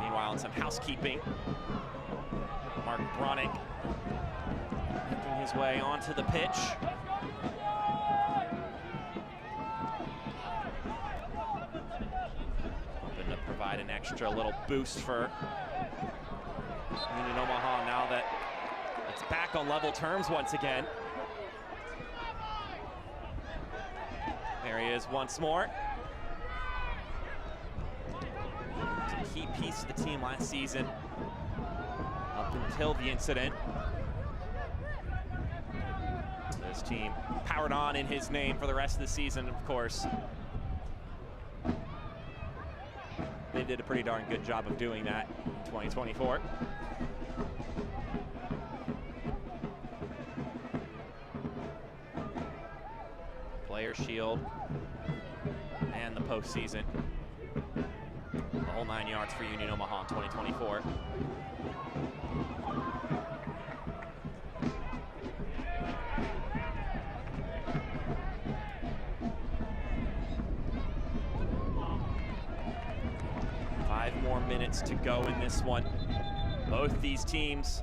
[SPEAKER 1] Meanwhile, in some housekeeping, Mark Bronick making his way onto the pitch. Hoping to provide an extra little boost for Union Omaha now that it's back on level terms once again. There he is once more. A key piece of the team last season up until the incident. This team powered on in his name for the rest of the season, of course. They did a pretty darn good job of doing that in 2024. Player Shield and the postseason. The whole 9 yards for Union Omaha in 2024. More minutes to go in this one. Both these teams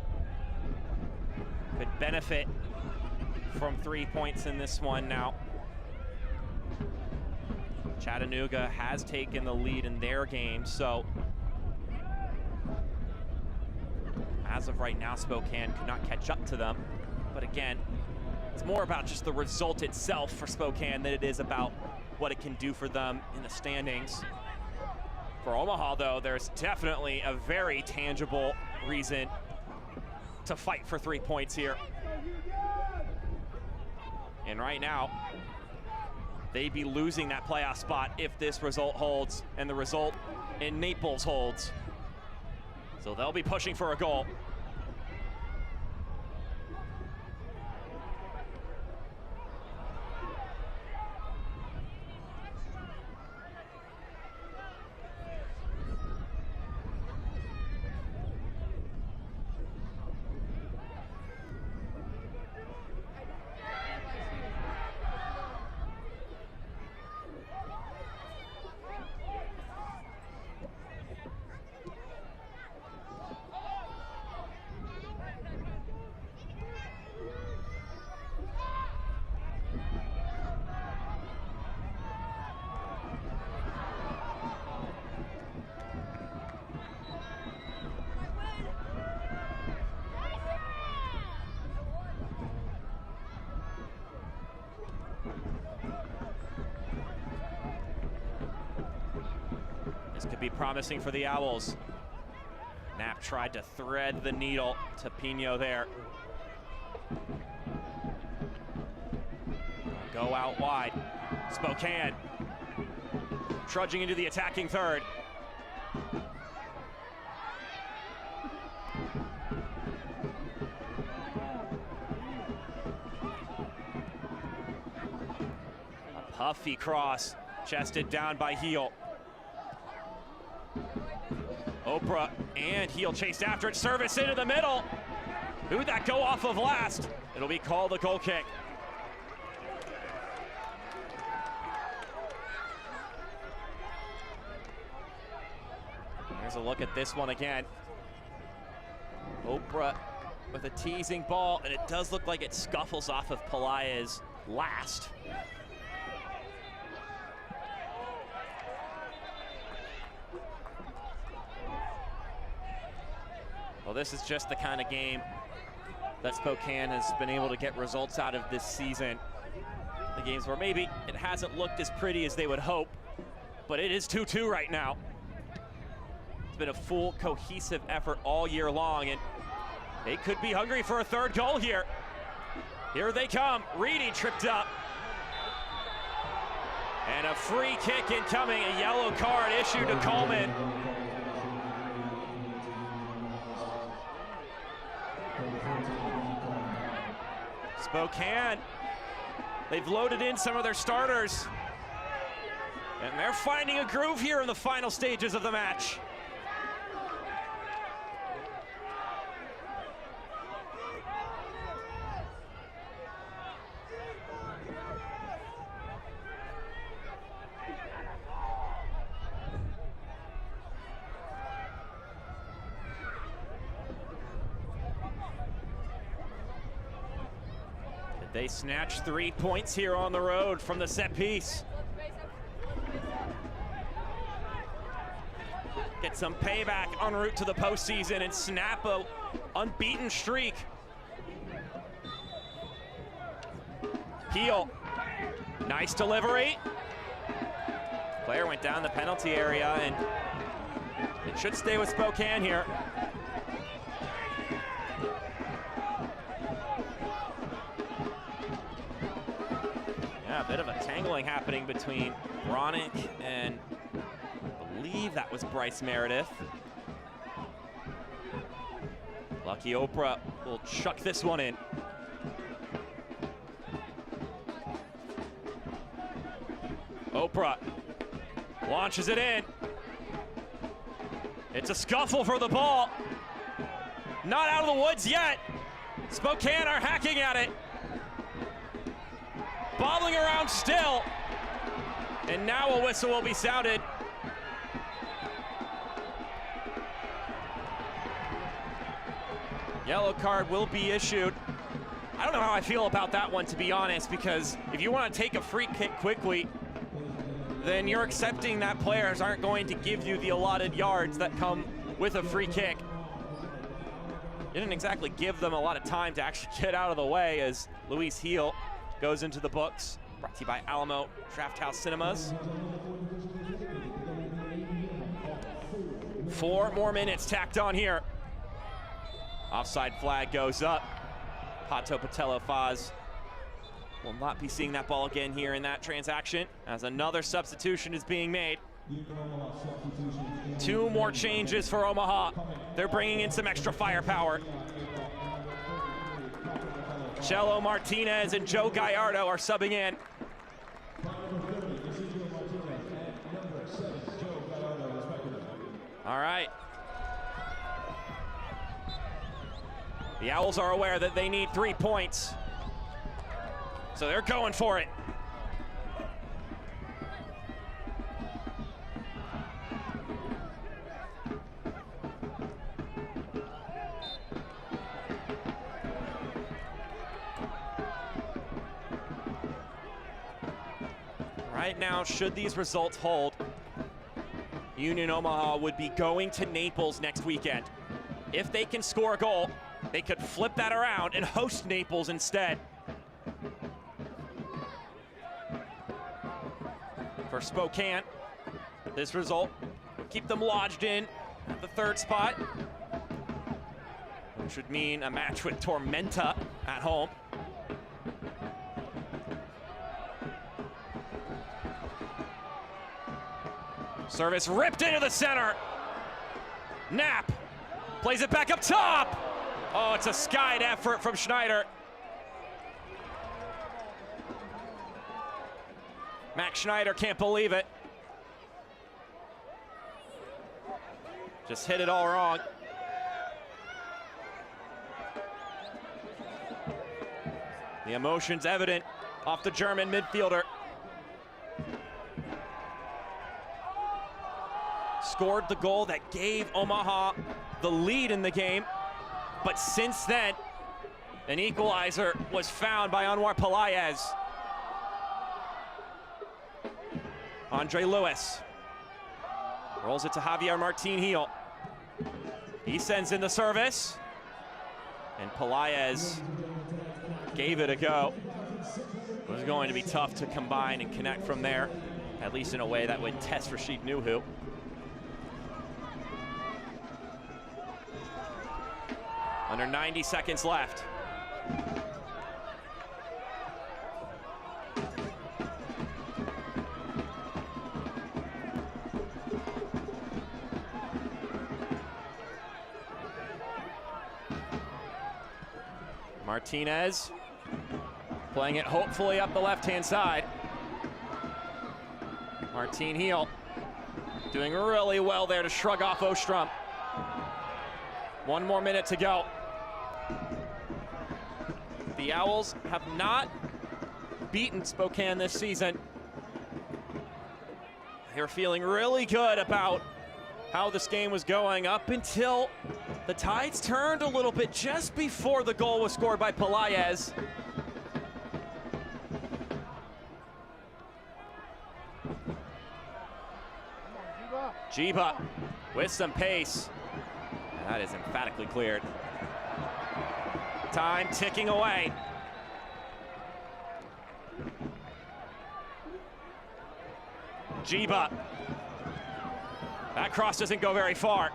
[SPEAKER 1] could benefit from 3 points in this one now. Chattanooga has taken the lead in their game, so as of right now, Spokane could not catch up to them. But again, it's more about just the result itself for Spokane than it is about what it can do for them in the standings. For Omaha, though, there's definitely a very tangible reason to fight for 3 points here. And right now, they'd be losing that playoff spot if this result holds and the result in Naples holds. So they'll be pushing for a goal. This could be promising for the Owls. Knapp tried to thread the needle to Pino there. Go out wide. Spokane trudging into the attacking third. A puffy cross, chested down by Heel. Oprah and Heel chased after it. Service into the middle. Who'd that go off of last? It'll be called a goal kick. Here's a look at this one again. Oprah with a teasing ball, and it does look like it scuffles off of Pelaya's last. Well, this is just the kind of game that Spokane has been able to get results out of this season. The games where maybe it hasn't looked as pretty as they would hope, but it is 2-2 right now. It's been a full, cohesive effort all year long, and they could be hungry for a third goal here. Here they come. Reedy tripped up. And a free kick incoming, a yellow card issued to Coleman. Spokane, they've loaded in some of their starters, and they're finding a groove here in the final stages of the match. They snatch 3 points here on the road from the set piece. Get some payback en route to the postseason and snap a unbeaten streak. Heel, nice delivery. Player went down the penalty area, and it should stay with Spokane here. Yeah, a bit of a tangling happening between Bronick and I believe that was Bryce Meredith. Lucky Oprah will chuck this one in. Oprah launches it in. It's a scuffle for the ball. Not out of the woods yet. Spokane are hacking at it. Bobbling around still. And now a whistle will be sounded. Yellow card will be issued. I don't know how I feel about that one, to be honest, because if you want to take a free kick quickly, then you're accepting that players aren't going to give you the allotted yards that come with a free kick. You didn't exactly give them a lot of time to actually get out of the way as Luis Heel goes into the books. Brought to you by Alamo Drafthouse Cinemas. 4 more minutes tacked on here. Offside flag goes up. Pato Patello Faz will not be seeing that ball again here in that transaction as another substitution is being made. 2 more changes for Omaha. They're bringing in some extra firepower. Chelo Martinez and Joe Gallardo are subbing in. All right. The Owls are aware that they need 3 points, so they're going for it. Right now, should these results hold, Union Omaha would be going to Naples next weekend. If they can score a goal, they could flip that around and host Naples instead. For Spokane, this result would keep them lodged in at the 3rd spot, which would mean a match with Tormenta at home. Service ripped into the center. Knapp plays it back up top. Oh, it's a skied effort from Schneider. Max Schneider can't believe it. Just hit it all wrong. The emotion's evident off the German midfielder. Scored the goal that gave Omaha the lead in the game. But since then, an equalizer was found by Anwar Pelaez. Andre Lewis rolls it to Javier Martin Heel. He sends in the service, and Pelaez gave it a go. It was going to be tough to combine and connect from there, at least in a way that would test Rashid Nuhu. Under 90 seconds left. Martinez playing it hopefully up the left-hand side. Martin Heel doing really well there to shrug off Ostrom. 1 more minute to go. The Owls have not beaten Spokane this season. They're feeling really good about how this game was going up until the tides turned a little bit just before the goal was scored by Pelaez. Jiba with some pace. That is emphatically cleared. Time ticking away. Jiba. That cross doesn't go very far.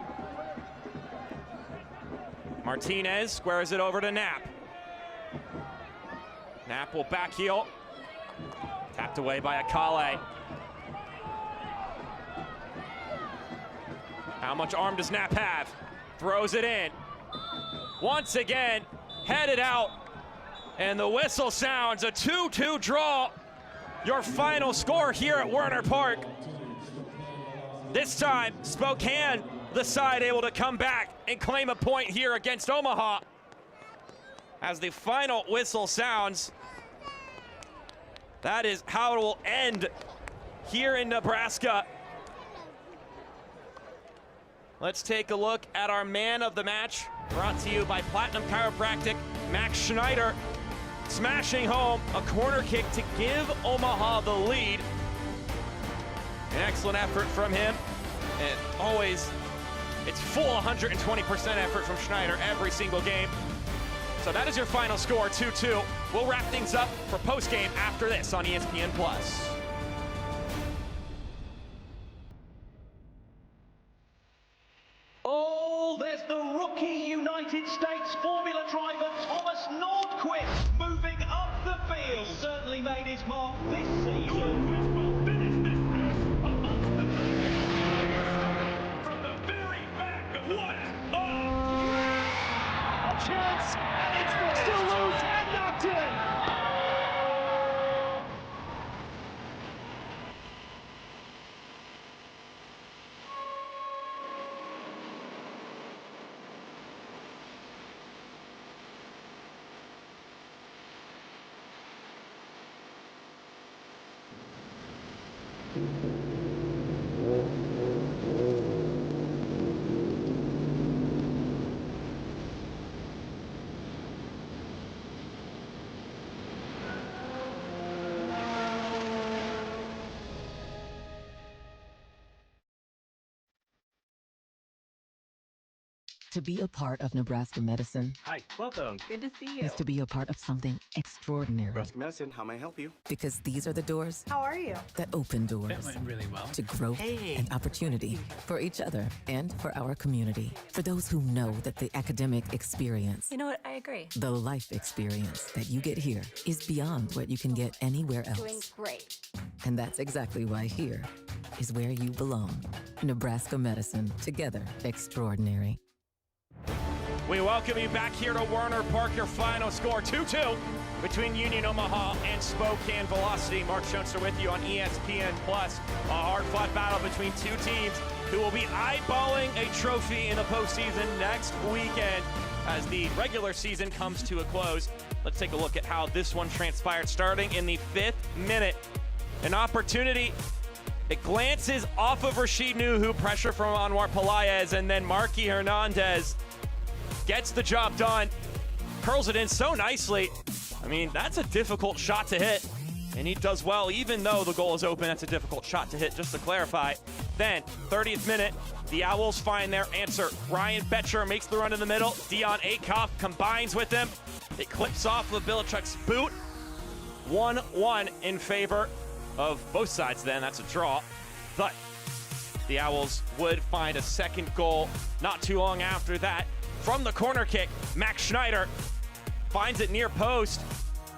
[SPEAKER 1] Martinez squares it over to Knapp. Knapp will back heel. Tapped away by Akale. How much arm does Knapp have? Throws it in. Once again, headed out. And the whistle sounds, a 2-2 draw. Your final score here at Werner Park. This time, Spokane the side able to come back and claim a point here against Omaha. As the final whistle sounds, that is how it will end here in Nebraska. Let's take a look at our man of the match, brought to you by Platinum Chiropractic, Max Schneider, smashing home a corner kick to give Omaha the lead. An excellent effort from him, and always, it's full 120% effort from Schneider every single game. So that is your final score, 2-2. We'll wrap things up for postgame after this on ESPN+.
[SPEAKER 11] Oh, there's the rookie United States Formula driver Thomas Nordquist moving up the field. Certainly made his mark this season. From the very back, what a chance, and it's still loose and knocked in.
[SPEAKER 19] To be a part of Nebraska medicine
[SPEAKER 20] Hi, welcome. Good to see you.
[SPEAKER 19] is to be a part of something extraordinary.
[SPEAKER 20] Nebraska Medicine, how may I help you?
[SPEAKER 19] Because these are the doors
[SPEAKER 20] How are you?
[SPEAKER 19] that open doors
[SPEAKER 20] That went really well.
[SPEAKER 19] to growth
[SPEAKER 20] Hey.
[SPEAKER 19] and opportunity for each other and for our community. For those who know that the academic experience,
[SPEAKER 10] You know what? I agree.
[SPEAKER 19] the life experience that you get here is beyond what you can get anywhere else.
[SPEAKER 10] Doing great.
[SPEAKER 19] And that's exactly why here is where you belong. Nebraska medicine, together extraordinary.
[SPEAKER 1] We welcome you back here to Werner Park. Your final score, 2-2 between Union Omaha and Spokane Velocity. Mark Schoenster with you on ESPN+. A hard-fought battle between two teams who will be eyeballing a trophy in the postseason next weekend as the regular season comes to a close. Let's take a look at how this one transpired, starting in the 5th minute. An opportunity. It glances off of Rashid Nuhu, pressure from Anwar Pelaez, and then Marky Hernandez gets the job done, curls it in so nicely. I mean, that's a difficult shot to hit, and he does well, even though the goal is open. That's a difficult shot to hit, just to clarify. Then, 30th minute, the Owls find their answer. Ryan Betcher makes the run in the middle. Dion Akoff combines with him. It clips off of Bilichuk's boot. 1-1 in favor of both sides then. That's a draw. But the Owls would find a second goal not too long after that. From the corner kick, Max Schneider finds it near post.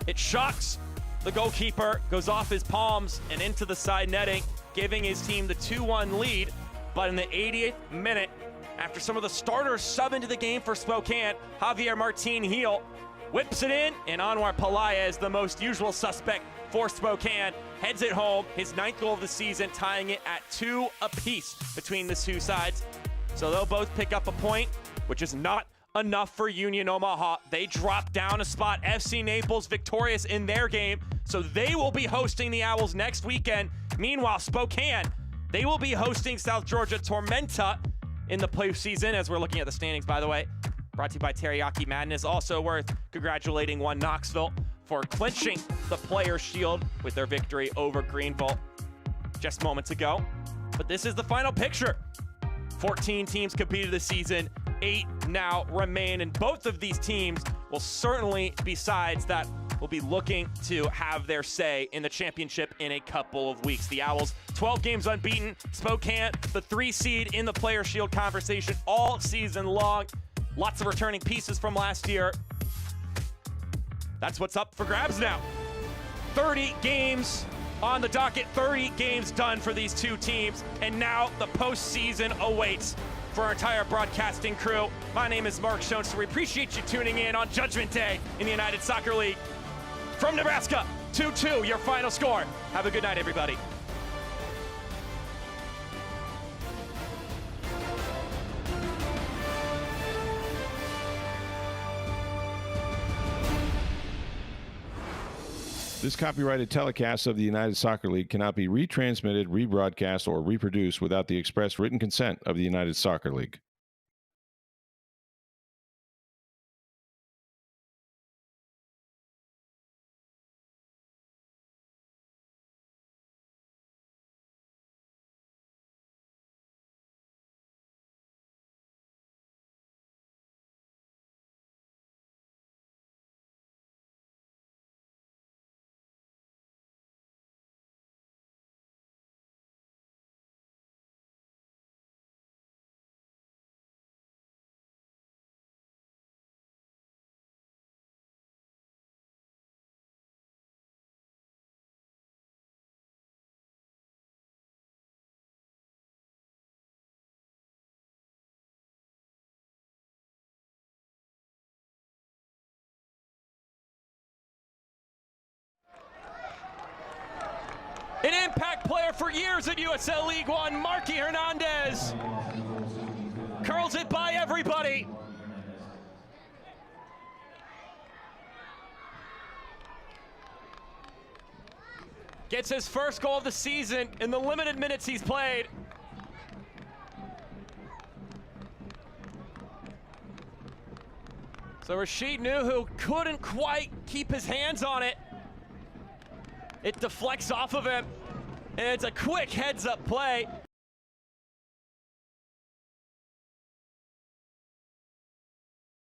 [SPEAKER 1] It shocks the goalkeeper, goes off his palms and into the side netting, giving his team the 2-1 lead. But in the 80th minute, after some of the starters sub into the game for Spokane, Javier Martin Heel whips it in, and Anwar Pelaez, the most usual suspect for Spokane, heads it home, his 9th goal of the season, tying it at 2 apiece between the two sides. So they'll both pick up a point, which is not enough for Union Omaha. They drop down a spot. FC Naples victorious in their game, so they will be hosting the Owls next weekend. Meanwhile, Spokane, they will be hosting South Georgia Tormenta in the postseason, as we're looking at the standings, by the way. Brought to you by Teriyaki Madness. Also worth congratulating one Knoxville for clinching the Players' Shield with their victory over Greenville just moments ago. But this is the final picture. 14 teams competed this season. 8 now remain, and both of these teams will certainly be sides that will be looking to have their say in the championship in a couple of weeks. The Owls, 12 games unbeaten. Spokane, the 3 seed in the Players' Shield conversation all season long. Lots of returning pieces from last year. That's what's up for grabs now. 30 games on the docket, 30 games done for these two teams, and now the postseason awaits for our entire broadcasting crew. My name is Mark Schoenster. We appreciate you tuning in on Judgment Day in the United Soccer League. From Nebraska, 2-2, your final score. Have a good night, everybody.
[SPEAKER 21] This copyrighted telecast of the United Soccer League cannot be retransmitted, rebroadcast, or reproduced without the express written consent of the United Soccer League.
[SPEAKER 1] An impact player for years at USL League One, Marky Hernandez curls it by everybody. Gets his first goal of the season in the limited minutes he's played. So Rashid Nuhu couldn't quite keep his hands on it. It deflects off of him, and it's a quick heads-up play.